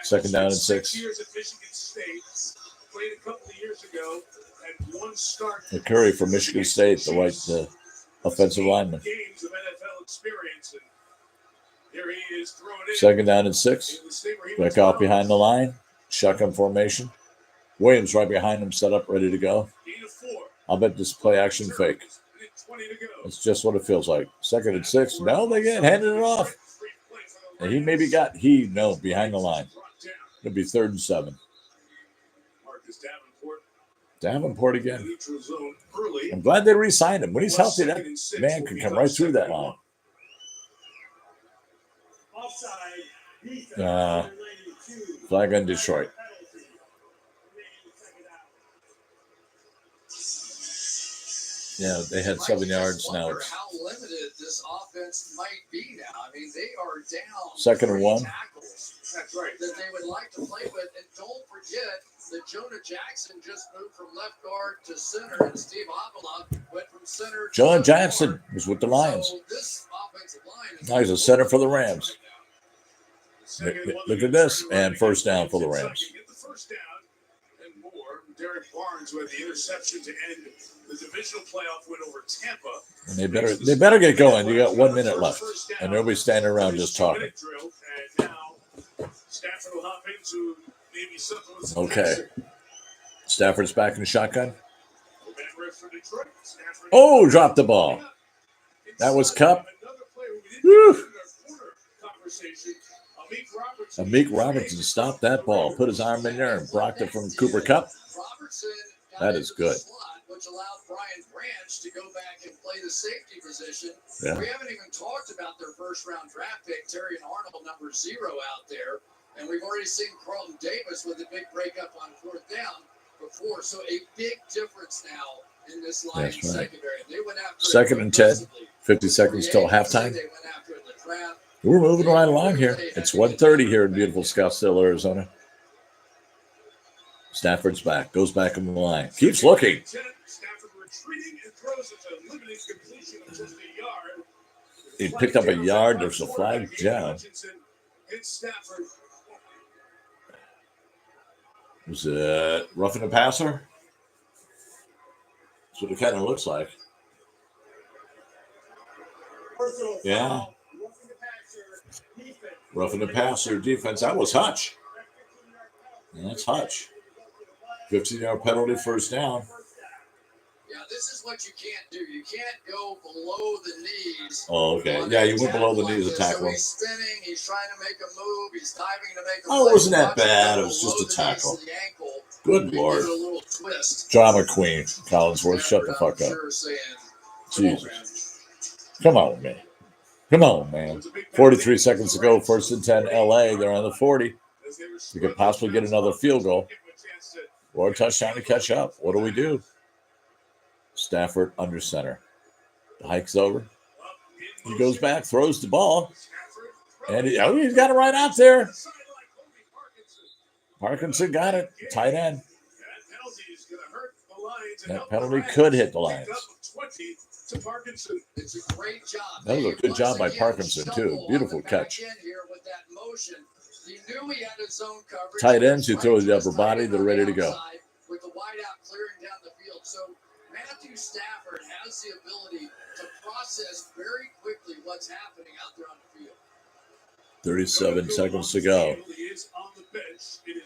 second down and 6. The Curry from Michigan State, the offensive lineman. Second down and 6. Back off behind the line. Shotgun formation. Williams right behind him, set up, ready to go. I'll bet this play action fake. That's just what it feels like. Second and 6. No, they get handed it off. And he maybe got behind the line. It'll be 3rd and 7. Davenport again. I'm glad they re-signed him. When he's healthy, that man can come right through that line. Flag on Detroit. Yeah, they had 7 yards. Now it's how limited this offense might be now. I mean, they are down 2nd and 1. That's right. That they would like to play with. And don't forget that Jonah Jackson just moved from left guard to center, and Steve Avila went from center to Jonah Jackson was with the Lions. So this offensive line is now he's a center for the Rams. Look at this. And first down for the Rams. Derek Barnes, who had the interception to end the divisional playoff win over Tampa. And they better get going. You got 1 minute left, and they'll be standing around just talking. And now Stafford will hop into maybe something with some Okay. passing. Stafford's back in the shotgun. Back ref for Detroit. Stafford Oh, dropped the ball. That was Cup. Woo. Amik Robertson stopped that ball, put his arm in there, and blocked it from Cooper Kupp. That is good. Which allowed Brian Branch to go back and play the safety position. Yeah. We haven't even talked about their first-round draft pick, Terry and Arnold, number 0 out there. And we've already seen Carlton Davis with a big breakup on 4th down before. So a big difference now in this Lions secondary. They went after 2nd and 10, 50 seconds till halftime. They went after it in the draft. We're moving right along here. It's 1:30 here in beautiful Scottsdale, Arizona. Stafford's back, goes back in the line, keeps looking. Stafford retreating and throws it to limited completion of just a yard. He picked up a yard. There's a flag down. It's Stafford. Was it roughing the passer? That's what it kind of looks like. Yeah. Roughing the passer defense. That was Hutch. And that's Hutch. 15-yard penalty, first down. Yeah, this is what you can't do. You can't go below the knees. Oh, okay. Yeah, you went below the knees to tackle him. So he's spinning. He's trying to make a move. He's diving to make a Oh, it wasn't that bad. It was just a tackle. Good Lord. Drama queen, Collinsworth. Shut the fuck up. Jesus. Come on, man. Come on, man. 43 seconds to go. 1st and 10, LA. They're on the 40. You could possibly get another field goal or a touchdown to catch up. What do? Stafford under center. The hike's over. He goes back, throws the ball, and he's got it right out there. Parkinson got it. Tight end. That penalty could hit the Lions. It's a great job. That was a good job by Parkinson, too. Beautiful catch. He knew he had his zone coverage. Tight ends who throw the upper body, they're ready to go. With the wideout clearing down the field. So Matthew Stafford has the ability to process very quickly what's happening out there on the field. 37 seconds to go.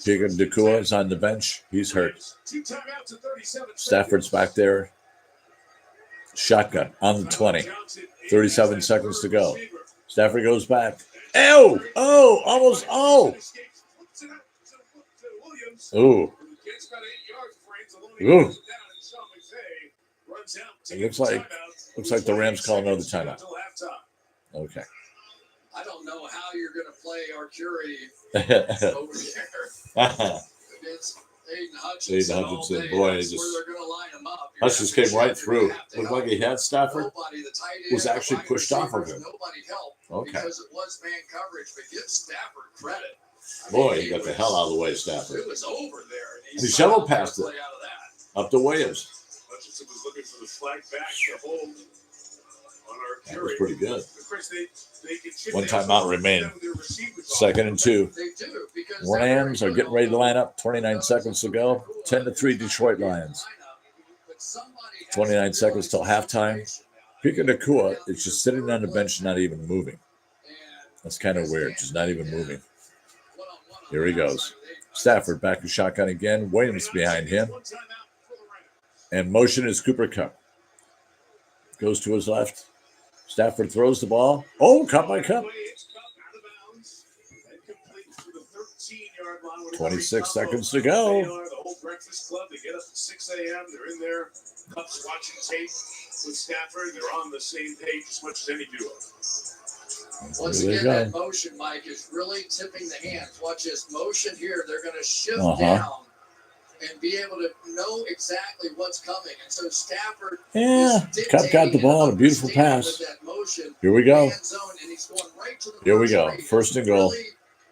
Jacob Nakua is on the bench. He's hurt. Stafford's back there. Shotgun on the 20. 37 seconds to go. Stafford goes back. Oh, almost. Oh. Ooh. Ooh. It looks like the Rams call another timeout. Okay. I don't know how you're going to play Arcuri over there against Aiden Hutchinson. Boy, Hutch just came right through. Looked like he had Stafford. Was actually pushed off of him. Okay. Because it was man coverage, but give Stafford credit. Boy, he got the hell out of the way, Stafford. It was over there. And he shoveled past it. Up to Williams. Hutchinson was looking for the flag back to hold on Arcuri. That was pretty good. Of course, they One timeout remaining. 2nd and 2. Rams are getting ready to line up. 29 seconds to go. 10-3 Detroit Lions. 29 seconds till halftime. Puka Nacua is just sitting on the bench, not even moving. That's kind of weird. Just not even moving. Here he goes. Stafford back to shotgun again. Williams behind him. And motion is Cooper Kupp. Goes to his left. Stafford throws the ball. Oh, Kupp by Kupp. 26 seconds to go. The whole Breakfast Club, they get up at 6 a.m. They're in there. Kupp's watching tape with Stafford. They're on the same page as much as any duo. Once again, that motion, Mike, is really tipping the hands. Watch this motion here. They're going to shift down and be able to know exactly what's coming. And so Stafford Kupp got the ball. A beautiful pass. Here we go. Here we go. 1st and goal.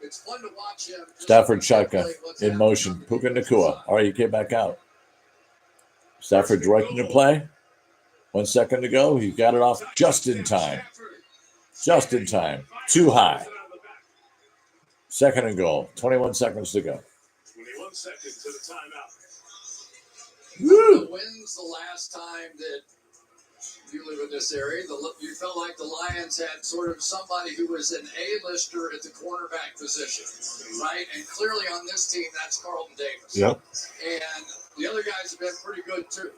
It's fun to watch him. Stafford shotgun in motion. Puka Nacua. All right, he came back out. Stafford directing the play. 1 second to go. He got it off just in time. Just in time. Too high. 2nd and goal. 21 seconds to go. 21 seconds to the timeout. Woo! When's the last time that you live in this area? You felt like the Lions had sort of somebody who was an A-lister at the cornerback position, right? And clearly on this team, that's Carlton Davis. Yep. And the other guys have been pretty good too.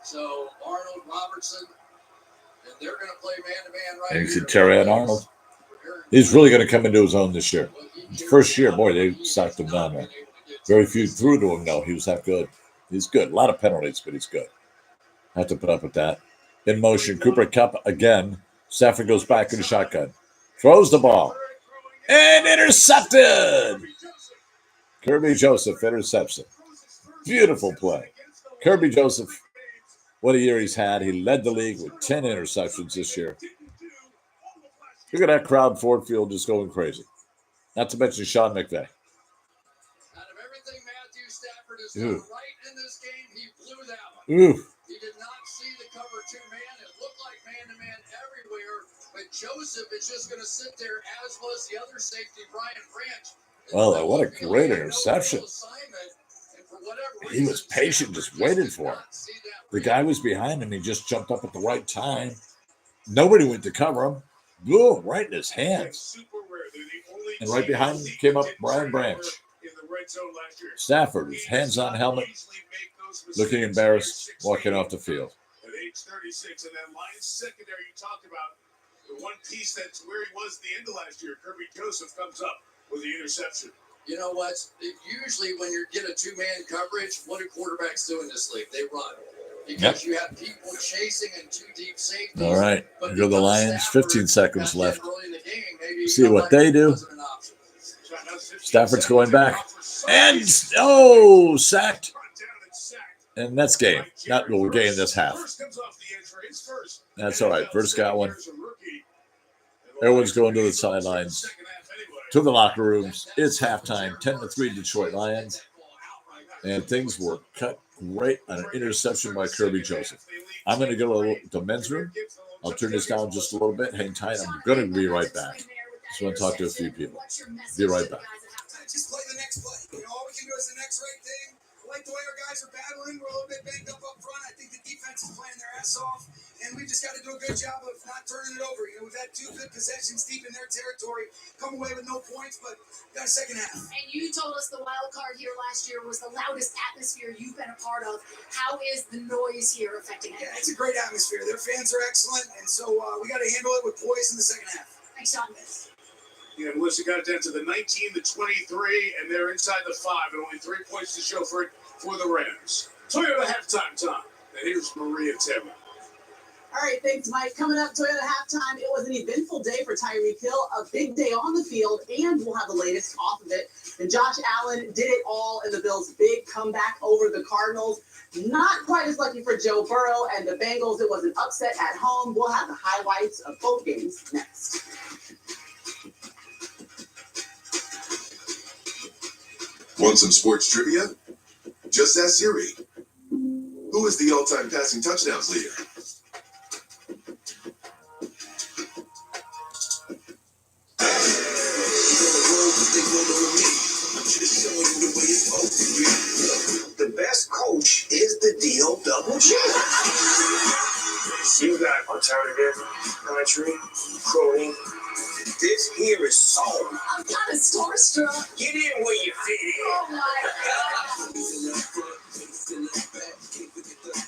So Arnold, Robertson, and they're going to play man-to-man right And you here. see Terry Arnold. He's really going to come into his own this year. First year, boy, they sucked him down there. Very few threw to him, though. He was that good. He's good. A lot of penalties, but he's good. Have to put up with that. In motion, Cooper Kupp again. Stafford goes back in the shotgun. Throws the ball. And intercepted! Kirby Joseph interception. Beautiful play. Kirby Joseph, what a year he's had. He led the league with 10 interceptions this year. Look at that crowd, Ford Field, just going crazy. Not to mention Sean McVay. Out of everything Matthew Stafford has done right in this game, he blew that one. He did not see the cover two-man. It looked like man-to-man everywhere, but Joseph is just going to sit there, as was the other safety, Brian Branch. Well, what a great interception. He was patient, just waited for it. The guy was behind him. He just jumped up at the right time. Nobody went to cover him. Boom, right in his hands. And right behind him came up Brian Branch. Stafford, his hands on helmet, looking embarrassed, walking off the field. At age 36, and that Lions secondary you talked about, the one piece that's where he was at the end of last year, Kirby Joseph comes up with the interception. You know what? Usually when you get a two-man coverage, what do quarterbacks do in this league? They run. Because you have people chasing in two deep safeties. All right, here go the Lions. 15 seconds left. See what they do. Stafford's going back. And, sacked. And that's game. Not well, game this half. That's all right. First got one. Everyone's going to the sidelines, to the locker rooms. It's halftime. 10-3 Detroit Lions. And things were cut great on an interception by Kirby Joseph. I'm going to go to the men's room. I'll turn this down just a little bit. Hang tight. I'm going to be right back. Just want to talk to a few people. Be right back. Just play the next play. All we can do is the next right thing. I like the way our guys are battling. We're a little bit banged up front. I think the defense is playing their ass off. And we've just got to do a good job of not turning it over. We've had two good possessions deep in their territory. Come away with no points, but we got a second half. And you told us the wild card here last year was the loudest atmosphere you've been a part of. How is the noise here affecting it? Yeah, it's a great atmosphere. Their fans are excellent, and so we got to handle it with poise in the second half. Thanks, Sean. Yeah, Melissa got it down to the 19-23, and they're inside the 5, and only 3 points to show for it for the Rams. Toyota halftime time. And here's Maria Taylor. All right, thanks, Mike. Coming up, Toyota halftime. It was an eventful day for Tyreek Hill, a big day on the field, and we'll have the latest off of it. And Josh Allen did it all in the Bills' big comeback over the Cardinals. Not quite as lucky for Joe Burrow and the Bengals. It was an upset at home. We'll have the highlights of both games next. Want some sports trivia? Just ask Siri. Who is the all-time passing touchdowns leader? The best coach is the deal double G. You got alternative, country, crooning. This here is soul. I'm kind of starstruck. Get in where you fit in. Oh my God.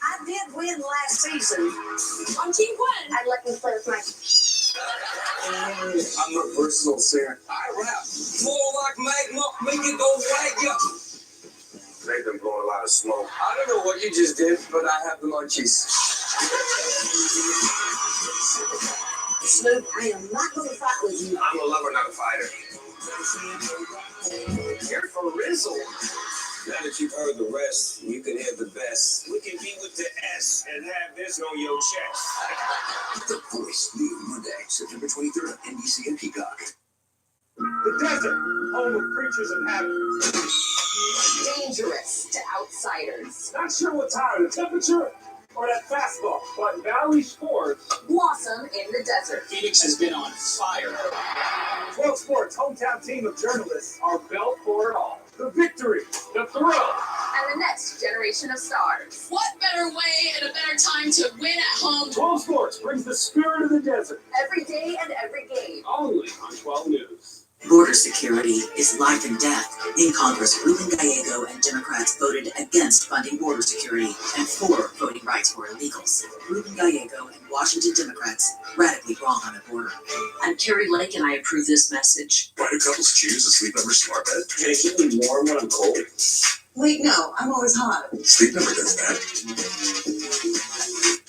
I did win last season. On Team Gwen. I'd like to play with my... I'm a personal singer. I rap. More like magma, make it go right up. They've been blowing a lot of smoke. I don't know what you just did, but I have the munchies. Snoop, I am not going to fight with you. I'm a lover, not a fighter. Here for Rizzle. Now that you've heard the rest, you can hear the best. We can be with the S and have this on your chest. The Voice, new Monday, September 23rd on NBC and Peacock. The desert, home of creatures of habit. Dangerous to outsiders. Not sure what time, the temperature or that fastball, but Valley Sports. Blossom in the desert. Phoenix has been on fire. 12 Sports' hometown team of journalists are built for it all. The victory, the thrill, and the next generation of stars. What better way and a better time to win at home? 12 Sports brings the spirit of the desert. Every day and every game. Only on 12 News. Border security is life and death. In Congress, Ruben Gallego and Democrats voted against funding border security and for voting rights for illegals. Ruben Gallego and Washington Democrats radically wrong on the border. I'm Carrie Lake and I approve this message. Why do couples choose a Sleep Number smart bed? Can it keep me warm when I'm cold? Wait, no, I'm always hot. Sleep Number does that.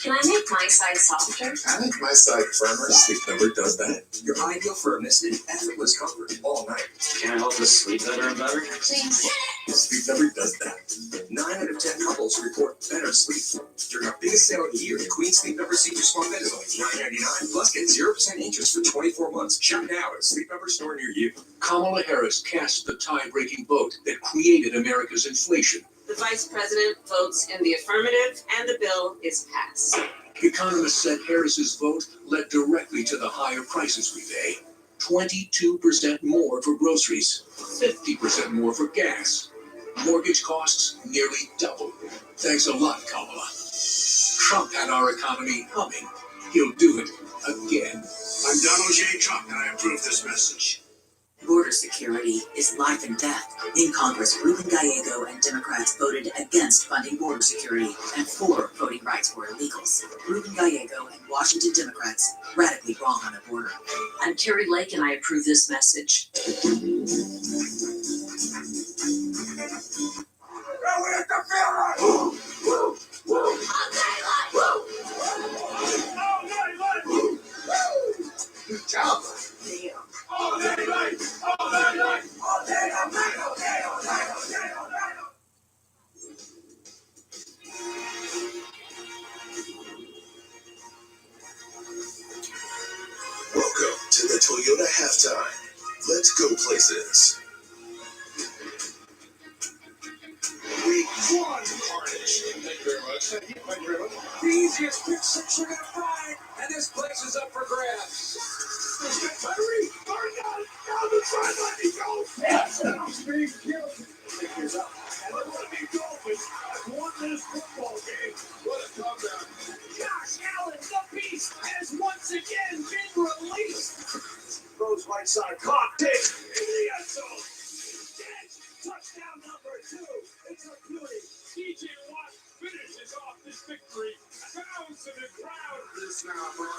Can I make my side softer? I make my side firmer. Sleep Number does that. Your ideal firmness and effortless comfort all night. Can I help us sleep better and better? Please. Sleep Number does that. 9 out of 10 couples report better sleep. During our biggest sale of the year, the Queen Sleep Number Senior Smart Bed is only $9.99. Plus, get 0% interest for 24 months. Shop now at a Sleep Number store near you. Kamala Harris cast the tie-breaking vote that created America's inflation. The vice president votes in the affirmative, and the bill is passed. Economists said Harris's vote led directly to the higher prices we pay. 22% more for groceries, 50% more for gas. Mortgage costs nearly double. Thanks a lot, Kamala. Trump had our economy humming. He'll do it again. I'm Donald J. Trump, and I approve this message. Border security is life and death. In Congress, Ruben Gallego and Democrats voted against funding border security and for voting rights for illegals. Ruben Gallego and Washington Democrats radically wrong on the border. I'm Carrie Lake and I approve this message. Good job. All day night, all day night, all day, all night, all day, all night, all day, all night. Welcome to the Toyota Halftime. Let's go places. Week 1 carnage. Thank you very much. Thank you very much. The easiest pick six you're gonna find, and this place is up for grabs. There's got Tyree, guarding down the sideline, he goes. Yes, Steve Gilson. Take this up. And look what the Dolphins have won this football game. What a comeback. Josh Allen, the beast, has once again been released. Throws right side, caught, dig, in the end zone. Catch, touchdown number 2. It's a beauty. DJ Watt finishes off this victory. Bounds in the crowd. This now, bro.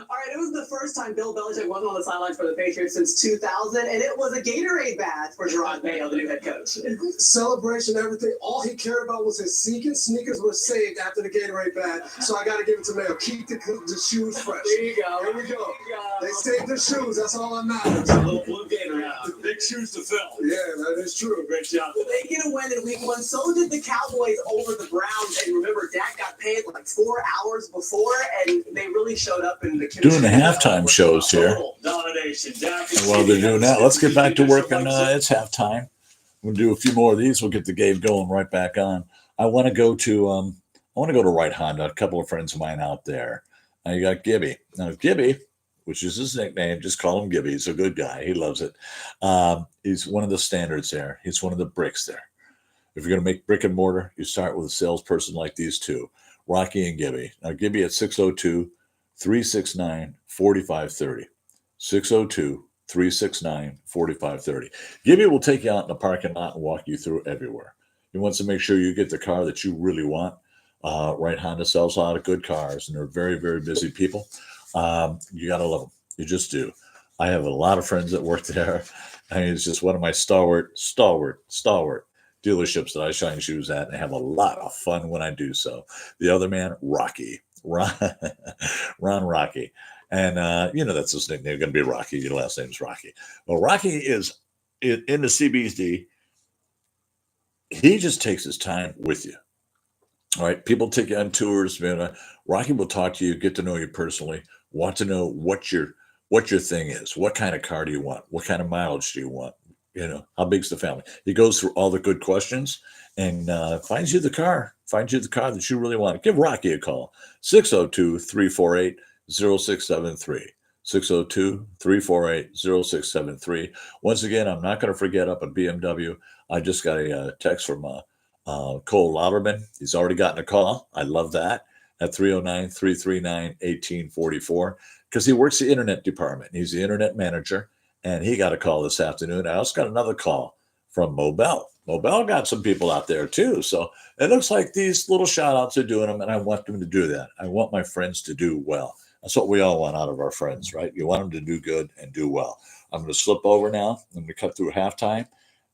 All right, it was the first time Bill Belichick wasn't on the sidelines for the Patriots since 2000, and it was a Gatorade bath for Gerard Mayo, the new head coach. Celebration, everything. All he cared about was his sneakers were saved after the Gatorade bath. So I got to give it to Mayo. Keep the shoes fresh. There you go. There we go. They saved the shoes. That's all that matters. A little blue Gatorade. Big shoes to fill. Yeah, that is true. Great job. They get a win in week 1. So did the Cowboys over the Browns. And remember, Dak got paid like 4 hours before, and they really showed up in the Doing the halftime shows here. Domination. And while they're doing that, let's get back to work. And it's halftime. We'll do a few more of these. We'll get the game going right back on. I want to go to Wright Honda. A couple of friends of mine out there. You got Gibby. Now Gibby, which is his nickname, just call him Gibby. He's a good guy. He loves it. He's one of the standards there. He's one of the bricks there. If you're going to make brick and mortar, you start with a salesperson like these two, Rocky and Gibby. Now Gibby at 602-369-4530. 602-369-4530. Gibby will take you out in the parking lot and walk you through everywhere. He wants to make sure you get the car that you really want. Wright Honda sells a lot of good cars, and they're very, very busy people. You got to love them. You just do. I have a lot of friends that work there. I mean, it's just one of my stalwart dealerships that I shine shoes at, and I have a lot of fun when I do so. The other man, Rocky. Ron Rocky. And, that's his nickname. Going to be Rocky. Your last name's Rocky. Well, Rocky is in the CBD. He just takes his time with you. All right. People take you on tours. Man, Rocky will talk to you, get to know you personally, want to know what your thing is. What kind of car do you want? What kind of mileage do you want? How big's the family? He goes through all the good questions and finds you the car that you really want. Give Rocky a call, 602-348-0673, 602-348-0673. Once again, I'm not going to forget up at BMW. I just got a text from Cole Lauderman. He's already gotten a call. I love that. At 309-339-1844, because he works the internet department. He's the internet manager, and he got a call this afternoon. I also got another call from Mobile. Mobile got some people out there too. So it looks like these little shout outs are doing them, and I want them to do that. I want my friends to do well. That's what we all want out of our friends, right? You want them to do good and do well. I'm going to slip over now. I'm going to cut through halftime,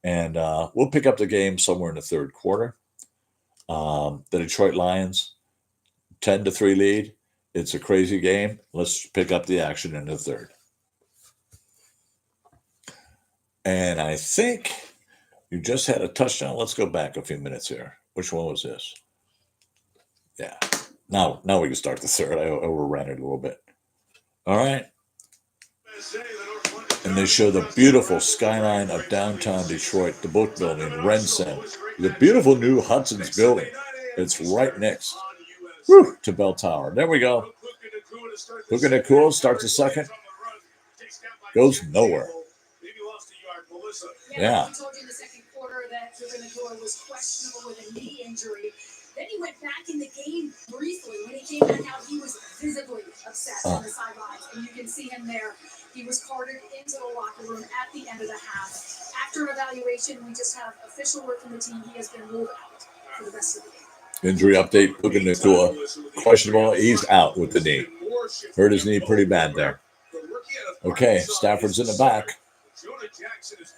and we'll pick up the game somewhere in the third quarter. The Detroit Lions, 10-3 lead. It's a crazy game. Let's pick up the action in the third. And I think you just had a touchdown. Let's go back a few minutes here. Which one was this? Yeah. Now we can start the third. I overran it a little bit. All right. And they show the beautiful skyline of downtown Detroit, the book building, Rensen, the beautiful new Hudson's building. It's right next to Bell Tower. There we go. Looking at cool. Starts a second. Goes nowhere. Yeah. I told you in the second quarter that Nakua was questionable with a knee injury. Then he went back in the game briefly. When he came back out, he was visibly upset on the sidelines. And you can see him there. He was carted into the locker room at the end of the half. After an evaluation, we just have official word from the team. He has been ruled out for the rest of the game. Injury update. Looking at Nakua. Questionable. He's out with the knee. Hurt his knee pretty bad there. Okay. Stafford's in the back.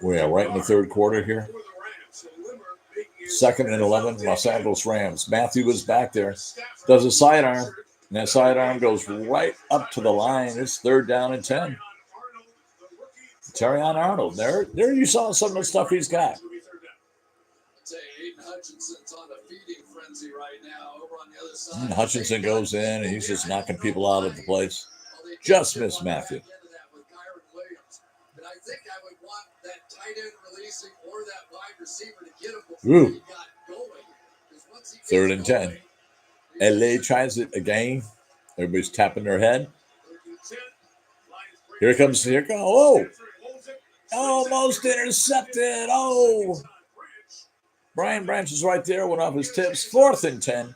We are right in the third quarter here. 2nd and 11, Los Angeles Rams. Matthew was back there. Does a sidearm. And that sidearm goes right up to the line. It's 3rd down and 10. Terrion Arnold. There you saw some of the stuff he's got. And Hutchinson goes in, and he's just knocking people out of the place. Just missed Matthew. I think I would want that tight end releasing or that wide receiver to get him before he got going. 3rd and 10. LA tries it again. Everybody's tapping their head. Here comes. Oh! Almost intercepted. Oh! Brian Branch is right there. Went off his tips. 4th and 10.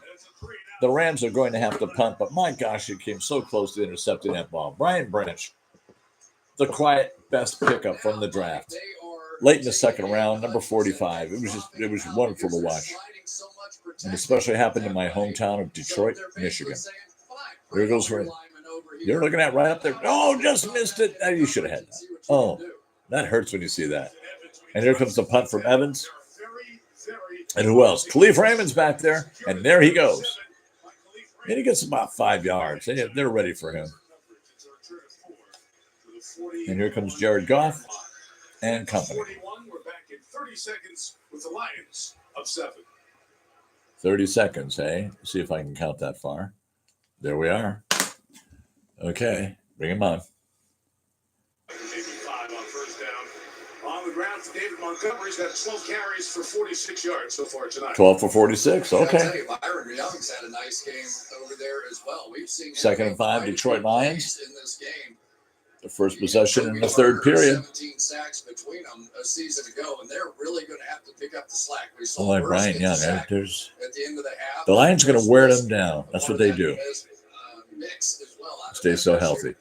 The Rams are going to have to punt, but my gosh, he came so close to intercepting that ball. Brian Branch, the quiet best pickup from the draft. Late in the second round, number 45. It was wonderful to watch. And especially happened in my hometown of Detroit, Michigan. There goes Ray. You're looking at right up there. Oh, just missed it. You should have had that. Oh, that hurts when you see that. And here comes the punt from Evans. And who else? Khalif Raymond's back there. And there he goes. And he gets about 5 yards. They're ready for him. And here comes Jared Goff and company. We're back in 30 seconds with the Lions up 7. 30 seconds, hey? See if I can count that far. There we are. Okay, bring him on. Maybe 5 on first down. On the ground for David Montgomery's got 12 carries for 46 yards so far tonight. 12 for 46, okay. I tell you, Byron Young's had a nice game over there as well. We've seen 2nd and 5, Detroit Lions. in this game. The first possession in the third period. 17 sacks between them a season ago, and they're really going to have to pick up the slack. We saw Like Brian Young, at the end of the half. The Lions are going to wear them down. That's what they do. Stay so healthy.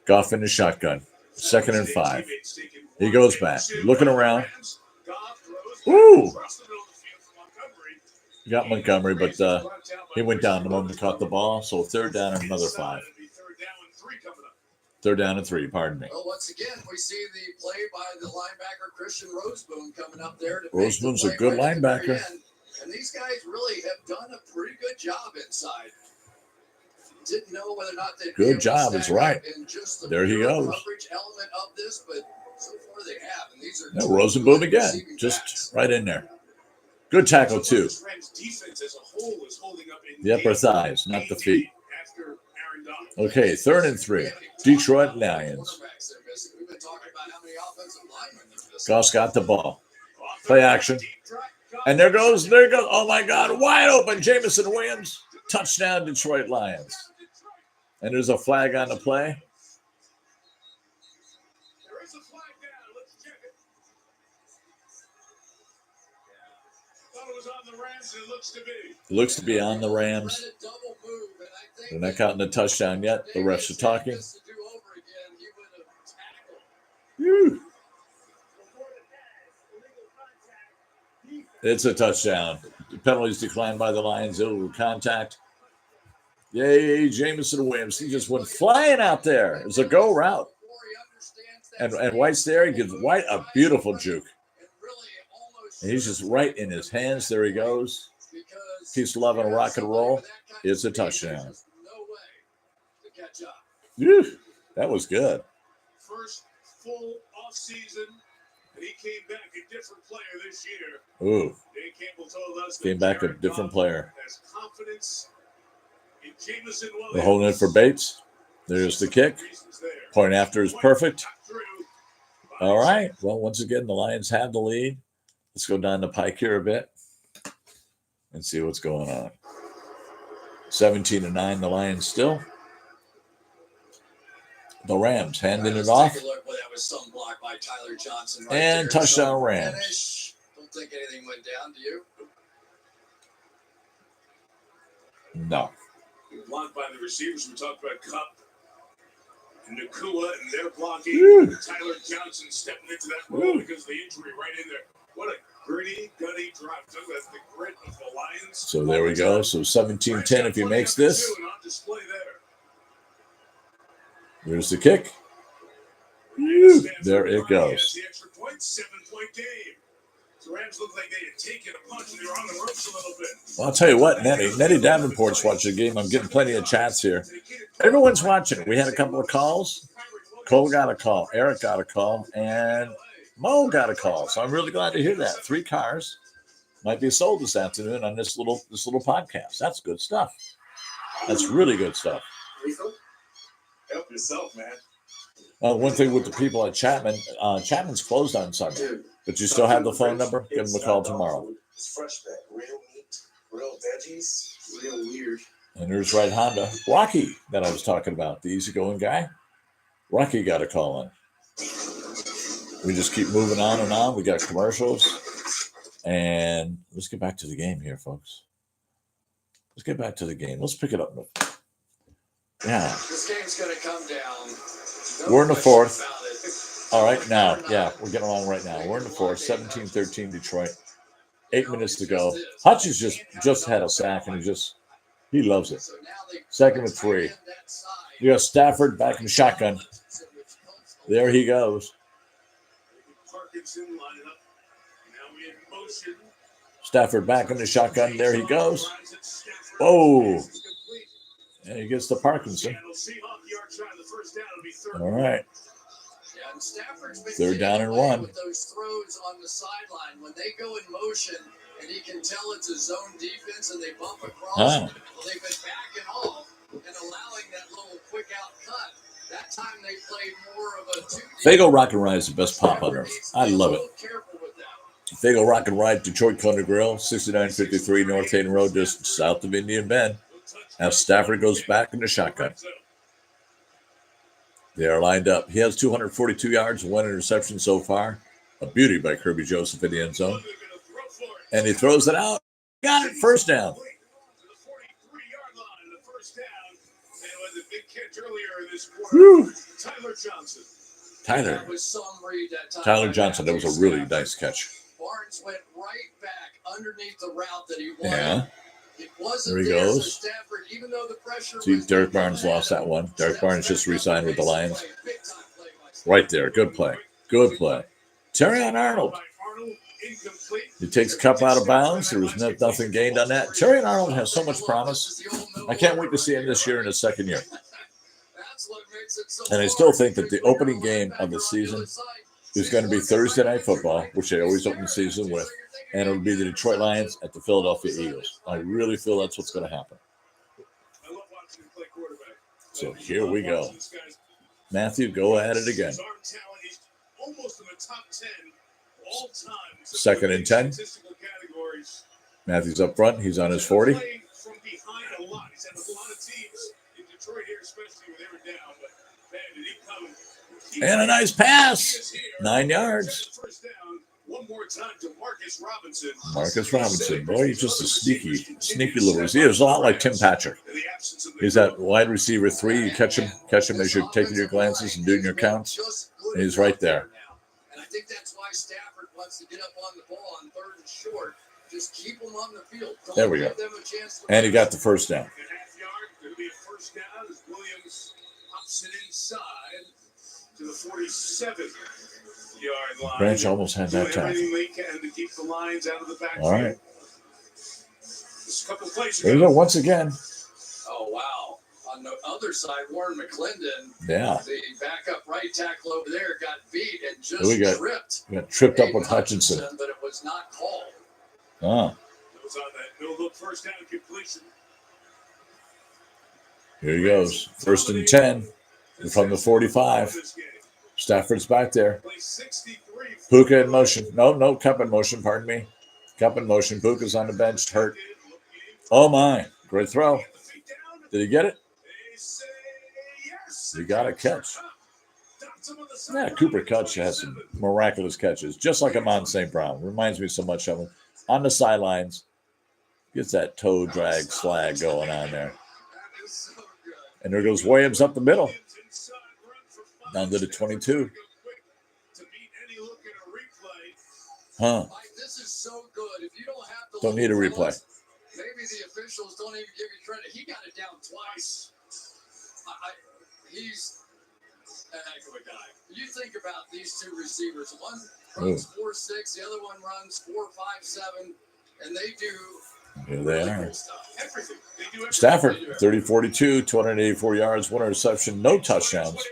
Goff in the shotgun. 2nd and 5. He goes back. Looking around. Woo! He got Montgomery, but he went down the moment he caught the ball. So 3rd down and another 5. 3rd down and 3, pardon me. Well, once again, we see the play by the linebacker Christian Roseboom coming up there. Roseboom's a good linebacker. And these guys really have done a pretty good job inside. Didn't know whether or not they'd good job is right. There he goes. Coverage element of this, but so far they have. And these are Rosenboom again, just right in there. Good tackle too. The upper thighs, not the feet. Okay, 3rd and 3. Detroit Lions. Goss got the ball. Play action. And there goes. Oh my God, wide open. Jameson Williams. Touchdown, Detroit Lions. And there's a flag on the play. was on the Rams, and it looks to be. Looks to be on the Rams. They're not counting the touchdown yet. The refs are talking. Woo. It's a touchdown. The penalties declined by the Lions. Illegal contact. Yay, Jameson Williams. He just went flying out there. It was a go route. And White's there. He gives White a beautiful juke. And he's just right in his hands. There he goes. Peace, love, and rock and roll. It's a touchdown. Whew, that was good. First full off season, and he came back a different player this year. Ooh. Dave Campbell told us Came back a different player. Has confidence in Jameson Williams. We're holding it for Bates. There's the kick. Point after is perfect. All right. Well, once again, the Lions have the lead. Let's go down the pike here a bit and see what's going on. 17-9, the Lions still. The Rams handing it off. Take a look. Well, that was some block by Tyler Johnson. And touchdown Rams. Don't think anything went down, do you? No. Blocked by the receivers. We talked about Kupp and Nakua and their blocking. Tyler Johnson stepping into that role because of the injury right in there. What a gritty, gutty drop. That's the grit of the Lions. So there we go. So 17-10 if he makes this. There's the kick. There it goes. The extra point, 7-point game. The Rams looked like they had taken a punch and they were on the ropes a little bit. Well, I'll tell you what, Nettie Davenport's watching the game. I'm getting plenty of chats here. Everyone's watching it. We had a couple of calls. Cole got a call. Eric got a call. And Mo got a call. So I'm really glad to hear that. 3 cars might be sold this afternoon on this little podcast. That's good stuff. That's really good stuff. Help yourself, man. One thing with the people at Chapman, Chapman's closed on Sunday, but you still have the phone number. Give them a call tomorrow. It's fresh back, real meat, real veggies, real weird. And there's Right Honda, Rocky, that I was talking about, the easygoing guy. Rocky got a call in. We just keep moving on and on. We got commercials, and let's get back to the game here, folks. Let's get back to the game. Let's pick it up. Yeah. This game's going to come down. We're in the fourth. All right, now, yeah, we're getting along right now. We're in the fourth, 17-13 Detroit. 8 minutes to go. Hutchins just had a sack, and he loves it. 2nd and 3. You got Stafford back in the shotgun. There he goes. Stafford back in the shotgun. There he goes. Oh. And he gets the Parkinson. All right. And Stafford's been 3rd down and 1. with those throws on the sideline. When they go in motion and he can tell it's a zone defense and they bump across, well, they've been backing off and allowing that little quick out cut. That time they played more of a 2D. Fago Rock and Ride is the best pop on earth. I love it. Fago Rock and Ride, Detroit Corner Grill, 6953 North Hayden Road, just south of Indian Bend. As Stafford goes back in the shotgun. They are lined up. He has 242 yards, 1 interception so far. A beauty by Kirby Joseph in the end zone. And he throws it out. Got it. 1st down. Woo. Tyler Johnson. That was a really nice catch. Barnes went right back underneath the route that he wanted. Yeah. It wasn't there he there, goes. So Stafford, even though the pressure See, Derek Barnes lost that one. Derek Barnes just re-signed with the Lions. Right there. Good play. Good play. Terrion Arnold. He takes Kupp out of bounds. There was nothing gained on that. Terrion Arnold has so much promise. I can't wait to see him this year in his 2nd year. And I still think that the opening game of the season is going to be Thursday Night Football, which they always open the season with. And it'll be the Detroit Lions at the Philadelphia Eagles. I really feel that's what's going to happen. So here we go. Matthew, go at it again. 2nd and 10. Matthew's up front. He's on his 40. And a nice pass. 9 yards. One more time to Marcus Robinson. Marcus Robinson. Boy, he's just a sneaky little receiver. He's a lot like Tim Patrick. He's that wide receiver 3. You catch him as you're taking your glances and doing your counts. And he's right there. And I think that's why Stafford wants to get up on the ball on 3rd and short. Just keep them on the field. There we go. And he got the first down. It'll be a first down as Williams pops it inside to the 47-yard line. Branch almost had that tackle. Everything they can to keep the lines out of the backfield. All right. Just a couple plays There you go once again. Oh, wow. On the other side, Warren McClendon, Yeah. the backup right tackle over there, got beat and just tripped. We got tripped up with Hutchinson. But it was not called. Ah. It was on that no-look first down completion. Here he goes. 1st and 10 from the 45. Stafford's back there. Puka in motion. No, Cup in motion, pardon me. Cup in motion. Puka's on the bench, hurt. Oh, my. Great throw. Did he get it? He got a catch. Yeah, Cooper Kupp has some miraculous catches, just like Amon St. Brown. Reminds me so much of him. On the sidelines, gets that toe drag slag going on there. And there goes Williams up the middle. Down to the 22. Huh. This is so good. If you don't have to Don't need a replay. Maybe the officials don't even give you credit. He got it down twice. He's a heck of a guy. You think about these two receivers. One runs 4.6, the other one runs 4.57, and they do. Here they are. Everything. They do everything. Stafford, 30-42, 284 yards, 1 interception, no touchdowns.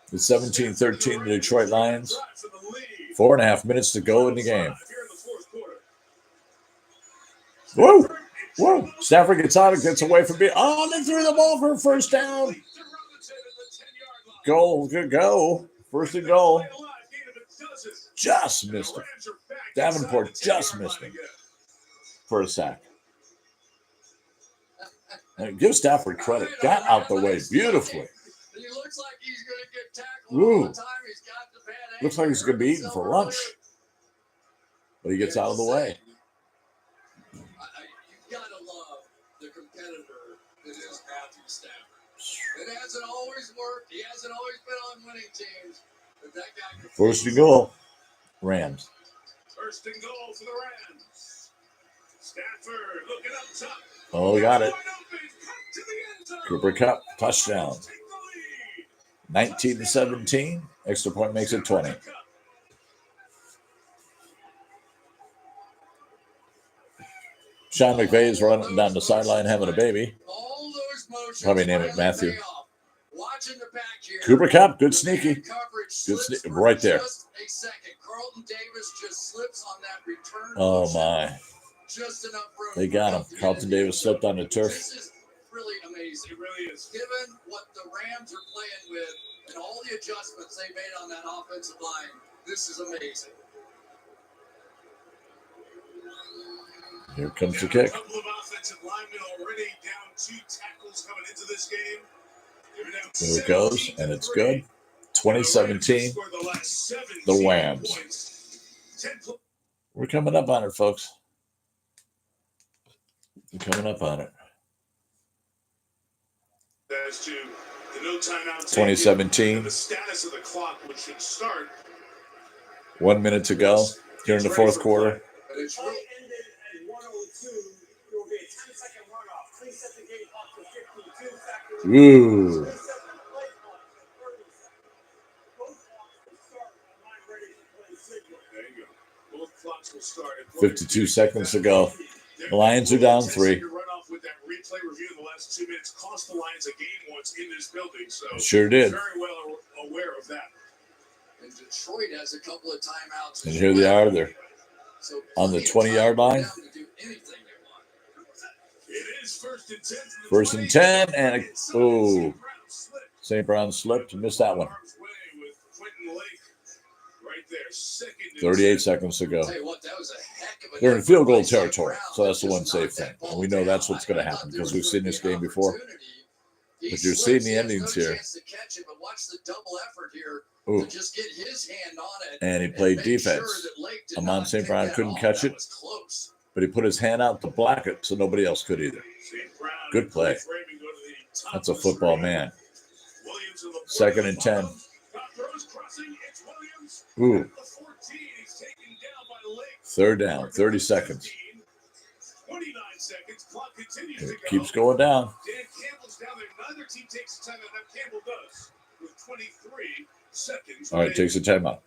The 17-13 Detroit Lions. 4.5 minutes to go in the game. Whoa! Whoa! Stafford gets out and gets away from me. Oh, they threw the ball for a first down. Goal, good go. 1st and goal. Just missed it. Davenport just missed him for a sack. Give Stafford credit. Got out the way beautifully. He looks like he's going to get tackled Ooh. all the time. He's got the bad Looks like he's going to be eating for lunch. But he gets out of the way. You've got to love the competitor that is Matthew Stafford. It hasn't always worked. He hasn't always been on winning teams. But that guy can 1st and goal. Rams. 1st and goal for the Rams. Stafford looking up top. Oh, we got it. Cooper Kupp, touchdown. 19-17. Extra point makes it 20. Sean McVay is running down the sideline having a baby. Probably name it Matthew. Cooper Kupp, good sneaky. Good right there. Oh, my. They got him. Carlton Davis slipped on the turf. This is really amazing. It really is. Given what the Rams are playing with and all the adjustments they made on that offensive line, this is amazing. Here comes the kick. A couple of offensive linemen already down 2 tackles coming into this game. Here it goes, and it's good. 2017, the Rams. We're coming up on it, folks. We're coming up on it. As to the no timeout 2017. The status of the clock, which should start. 1 minute to go here in the 4th quarter. Ooh. 52 seconds to go. The Lions are down 3. Replay review in the last 2 minutes cost the Lions a game once in this building, so sure did. Very well aware of that. And Detroit has a couple of timeouts. And here they are. They're on the 20-yard line. It is 1st and 10. 1st and 10, and oh, St. Brown slipped and missed that one. 38 seconds to go. They're in field goal territory, so that's the one safe thing. And we know that's what's going to happen because we've seen this game before. But you're seeing the endings no here. chance to catch it, but watch the double effort here Ooh. to just get his hand on it. And he played make defense. Sure that Lake did Amon not St. pick Brown that couldn't off. catch That it, was close. but he put his hand out to block it so nobody else could either. Good play. That's a football man. 2nd and 10. Ooh. 3rd down, 30 seconds. 29 seconds. Clock continues It to go. keeps going down. Dan Campbell's down there. Neither team takes a timeout. Now Campbell does with 23 seconds. All right, takes a timeout.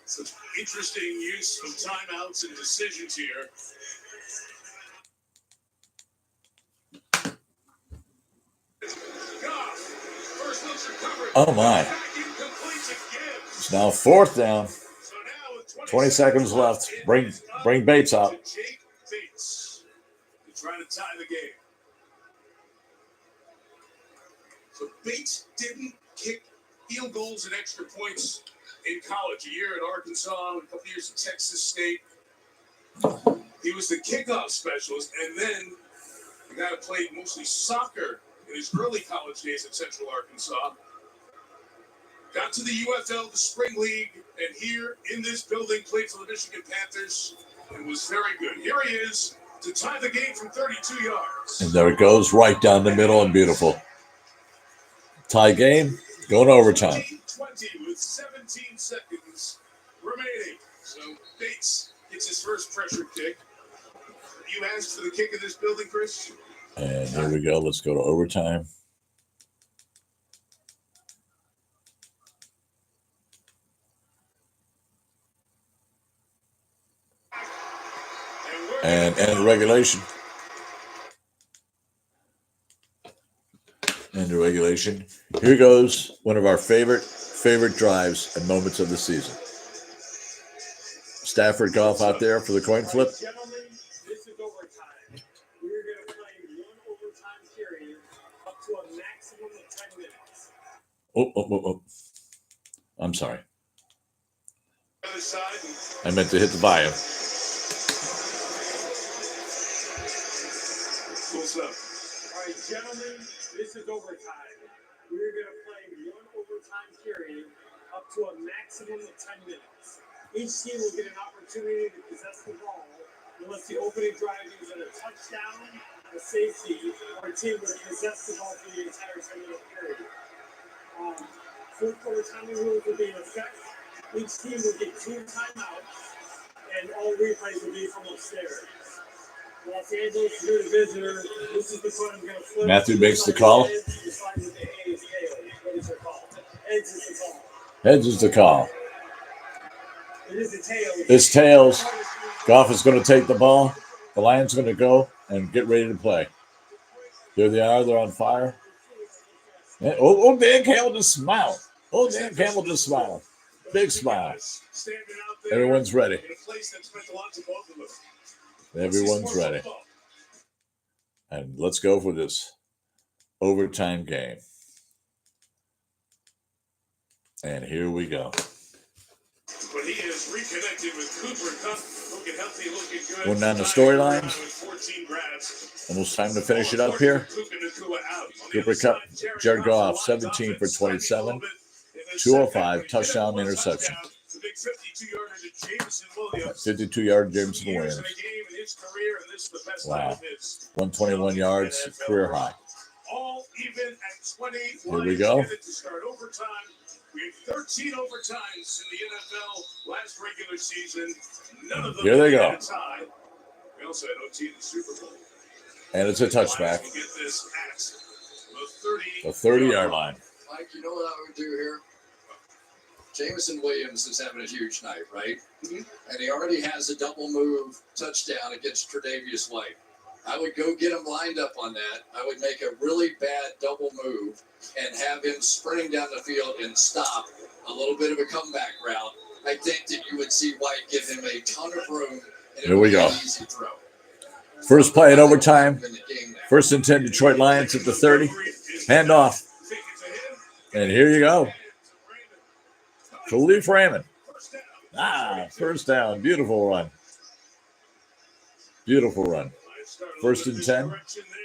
Some interesting use of timeouts and decisions here. Oh my. It's now 4th down. 20 seconds left. Bring Bates out. Jake Bates to try to tie the game. So Bates didn't kick field goals and extra points in college. A year at Arkansas, a couple years at Texas State. He was the kickoff specialist, and then the guy who played mostly soccer in his early college days at Central Arkansas. Got to the UFL, the Spring League, and here in this building played for the Michigan Panthers and was very good. Here he is to tie the game from 32 yards. And there it goes, right down the middle and beautiful. Tie game, going to overtime. 20 with 17 seconds remaining. So Bates gets his first pressure kick. You asked for the kick in this building, Chris? And here we go. Let's go to overtime. And end regulation. End regulation. Here goes one of our favorite drives and moments of the season. Stafford Goff out there for the coin flip. Gentlemen, this is overtime. We're going to play one overtime period up to a maximum of 10 minutes. Oh. I'm sorry. I meant to hit the volume. All right, gentlemen, this is overtime. We're going to play one overtime period up to a maximum of 10 minutes. Each team will get an opportunity to possess the ball unless the opening drive is a touchdown, a safety, or a team will possess the ball for the entire 10-minute period. Fourth quarter timing rules will be in effect. Each team will get 2 timeouts, and all replays will be from upstairs. Los Angeles, you're the visitor. This is the point I'm going to flip. Matthew makes the call. Heads is the call. It is the tails. It's tails. Goff is going to take the ball. The Lions are going to go and get ready to play. There they are. They're on fire. Oh, Dan Campbell just smiled. Dan Campbell just smiled. Big smile. Everyone's ready. Everyone's ready. And let's go for this overtime game. And here we go. But he is reconnected with Cooper Kupp, looking healthy, looking good. Going down the storylines. Almost time to finish it up here. Cooper Kupp, Jared Goff, 17 for 27, 205, touchdown, interception. 52-yard Jameson Williams. Wow. 121 yards, career high. Here we go. We had 13 overtimes in the NFL last regular season. None of them Here they go. had a tie. We also had OT in the Super Bowl. And it's a touchback. We'll get this at the 30-yard line. Mike, you know what I would do here? Jameson Williams is having a huge night, right? Mm-hmm. And he already has a double move touchdown against Tre'Davious White. I would go get him lined up on that. I would make a really bad double move and have him sprinting down the field and stop a little bit of a comeback route. I think that you would see White give him a ton of room. And Here we go. An easy throw. First play in overtime. First and 10, Detroit Lions at the 30. Handoff. And here you go. Khalif Raymond. First down. Beautiful run. Beautiful run. First and 10.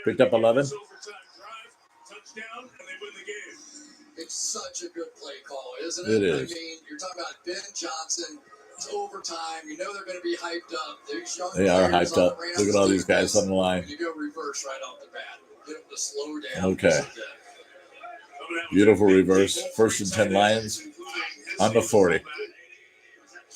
Picked up 11. touchdown, and they win the game. It's such a good play call, isn't It it? is. I mean, you're talking about Ben Johnson. It's overtime. You know they're going to be hyped up. They are hyped up. Look at all these guys on the line. You go reverse right off the bat. Get them to slow down. Okay. Beautiful reverse. 1st and 10 Lions on the 40.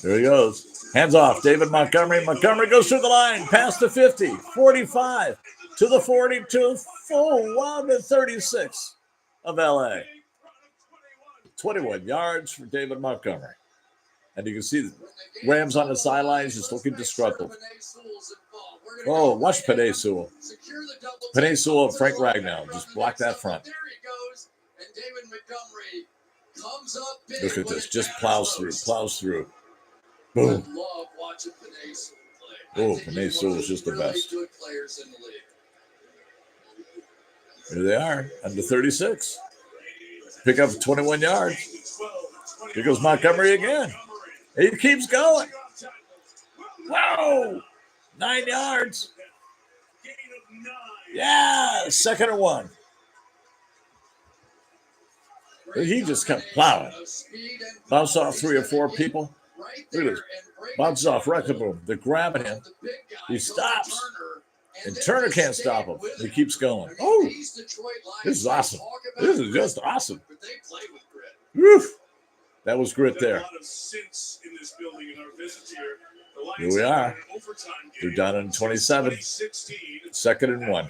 There he goes. Hands off. David Montgomery. Montgomery goes through the line. Past the 50. 45. To the 40. To full. Wow, to 36 of LA. 21 yards for David Montgomery. And you can see the Rams on the sidelines just looking disgruntled. Oh, watch Penei Sewell. Penei Sewell and Frank Ragnow just block that front. There he goes. And David Montgomery comes up big. Look at this. Just plows through. Boom. I love watching Penei Sewell play. Oh, Penei Sewell is just the best. Good players in the league. Here they are, under 36. Pick up 21 yards. Here goes Montgomery again. He keeps going. Whoa! 9 yards. Yeah, 2nd and 1. He just kept plowing. Bounced off 3 or 4 people. Look at this. Bounces off Reckenboom. They're grabbing him. He stops. And Turner can't stop him. He keeps going. Oh, this is awesome. This is just awesome. Woof. That was grit there. Here we are. They're down in 27. 2nd and 1.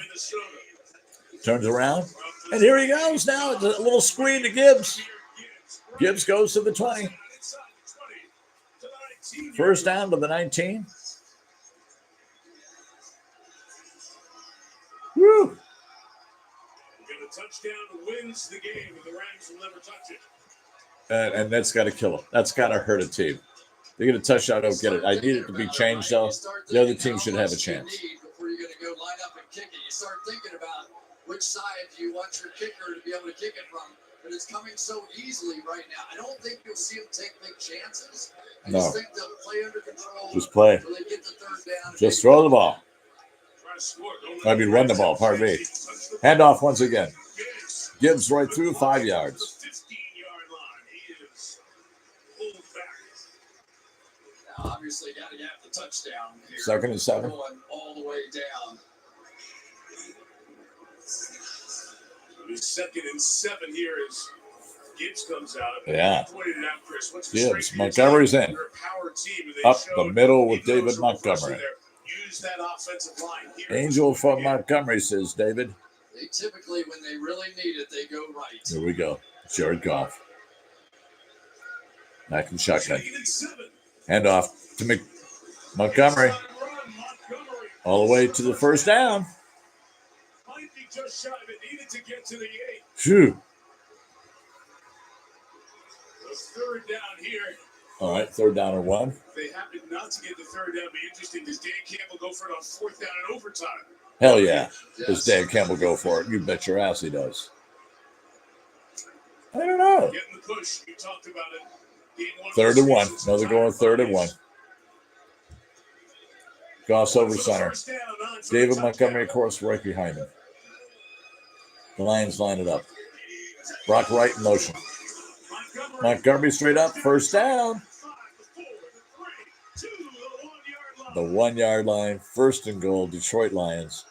Turns around. And here he goes now. It's a little screen to Gibbs. Gibbs goes to the 20. 1st down to the 19. Woo! Get a touchdown wins the game, and the Rams will never touch it. And that's got to kill him. That's got to hurt a team. They get a touchdown, don't get it. I need it to be changed, though. The other team should have a chance. Before you're going to go line up and kick it, you start thinking about which side you want your kicker to be able to kick it from. But it's coming so easily right now. I don't think you'll see them take big chances. I just think they'll play under control. Just play. Until they get the 3rd down. Just throw the ball. Run the ball, pardon me. Hand off once again. Gibbs right through 5 yards. Now, obviously, got to have the touchdown here. 2nd and 7. Going all the way down. The 2nd and 7 here as Gibbs comes out. Yeah. Pointed it out, Chris. What's Gibbs. Montgomery's in. Up the middle with David Montgomery. Use that offensive line here. Angel from Montgomery, says David. They typically, when they really need it, they go right. Here we go. Jared Goff. Back in shotgun. Hand off to Montgomery. All the way to the 1st down. Might be just shy of it. Needed to get to the 8. Phew. The 3rd down here. All right, 3rd down and 1. If they happen not to get the 3rd down, it'd be interesting. Does Dan Campbell go for it on 4th down and overtime? Hell yeah. Does Dan Campbell go for it? You bet your ass he does. I don't know. Getting the push. You talked about it. Game 1. 3rd and 1. Another going 3rd and 1. Goss over center. David Montgomery, of course, right behind him. The Lions line it up. Brock Wright in motion. Montgomery straight up. 1st down. The 1 yard line. 1st and goal. Detroit Lions.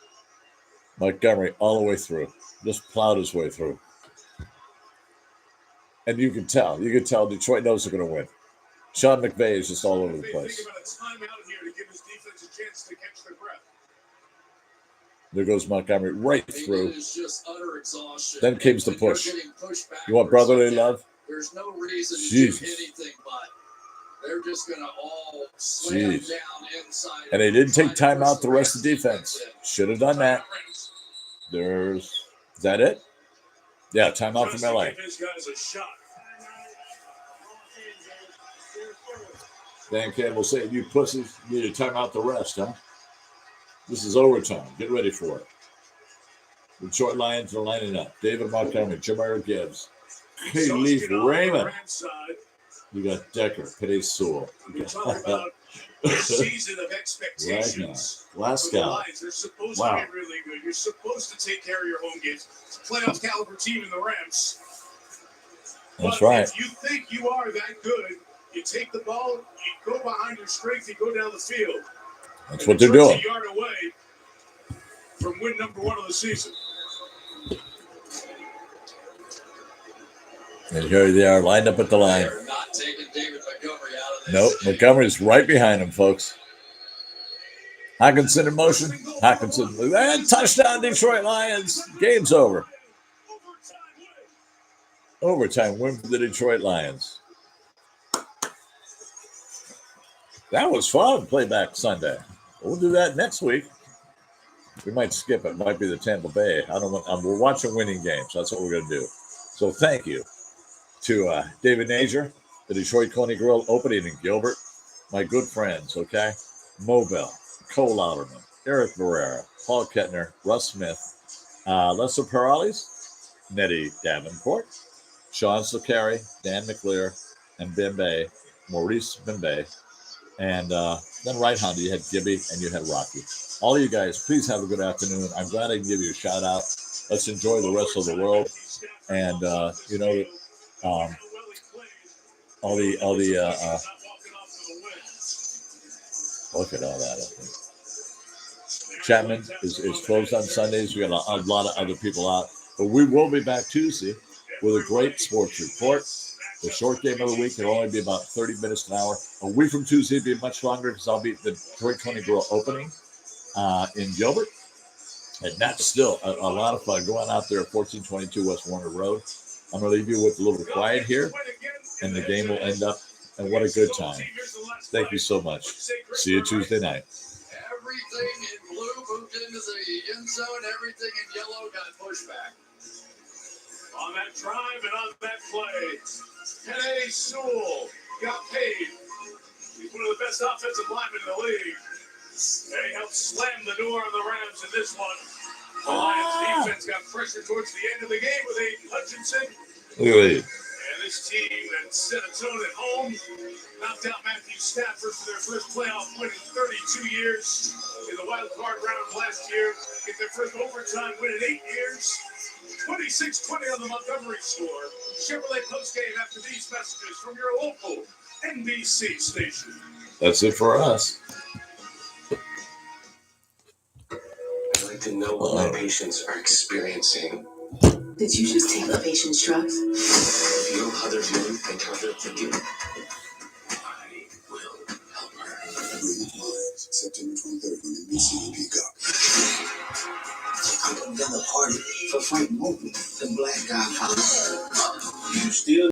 Montgomery all the way through. Just plowed his way through. And you can tell. Detroit knows they're going to win. Sean McVay is just all over the place. There goes Montgomery right through. Then comes the push. You want brotherly love? There's no reason to Jesus. do anything but. They're just going to all slam Jeez. down inside. And they didn't take time out the rest of the defense. Should have done that. Is that it? Yeah, timeout from LA. Dan Campbell saying, you pussies, you need to time out the rest, huh? This is overtime. Get ready for it. Detroit Lions are lining up. David Montgomery, Jahmyr Gibbs, Leaf Raymond. You got Decker, Penei Sewell. This season of expectations. Glasgow. For the Lions, they're supposed to be really good. You're supposed to take care of your home games. It's a playoff caliber team in the Rams. That's but right. If you think you are that good, you take the ball, you go behind your strength, you go down the field. That's what they're doing. A yard away from win number 1 of the season. And here they are, lined up at the line. They're not taking David Montgomery out of this. Nope, Montgomery's right behind him, folks. Hockenson in motion. Hockenson. And touchdown, Detroit Lions. Game's over. Overtime win for the Detroit Lions. That was fun, Playback Sunday. We'll do that next week. We might skip it. Might be the Tampa Bay. We're watching winning games. That's what we're going to do. So thank you to David Nazier, the Detroit Coney Grill opening in Gilbert, my good friends, okay? Mobile, Cole Louderman, Eric Barrera, Paul Kettner, Russ Smith, Lester Perales, Nettie Davenport, Sean Slicari, Dan McClear, and Bimbe, Maurice Bimbe. And then right hand, you had Gibby and you had Rocky. All you guys, please have a good afternoon. I'm glad I can give you a shout out. Let's enjoy the rest of the world. And, look at all that up there. Chapman is closed on Sundays. We got a lot of other people out. But we will be back Tuesday with a great sports report. The short game of the week will only be about 30 minutes an hour. A week from Tuesday will be much longer because I'll be at the Detroit Coney Grill opening in Gilbert. And that's still a lot of fun going out there at 1422 West Warner Road. I'm going to leave you with a little quiet here, and the game will end up. And what a good time. Thank you so much. See you Tuesday night. Everything in blue moved into the end zone. Everything in yellow got pushed back. On that drive and on that play, Penei Sewell got paid. He's one of the best offensive linemen in the league. And he helped slam the door on the Rams in this one. The Lions defense got pressure towards the end of the game with Aiden Hutchinson. Look at And this team that set a tone at home knocked out Matthew Stafford for their first playoff win in 32 years in the wild card round last year. Get their first overtime win in 8 years. 26-20 on the Montgomery score. Chevrolet postgame after these messages from your local NBC station. That's it for us. I'd like to know what my patients are experiencing. Did you just take the patient's drugs? If you know how they're feeling and how they're thinking, I will help her. September 23rd on NBC Peacock. I'm putting down a party for Frank Mobley, the black guy. You still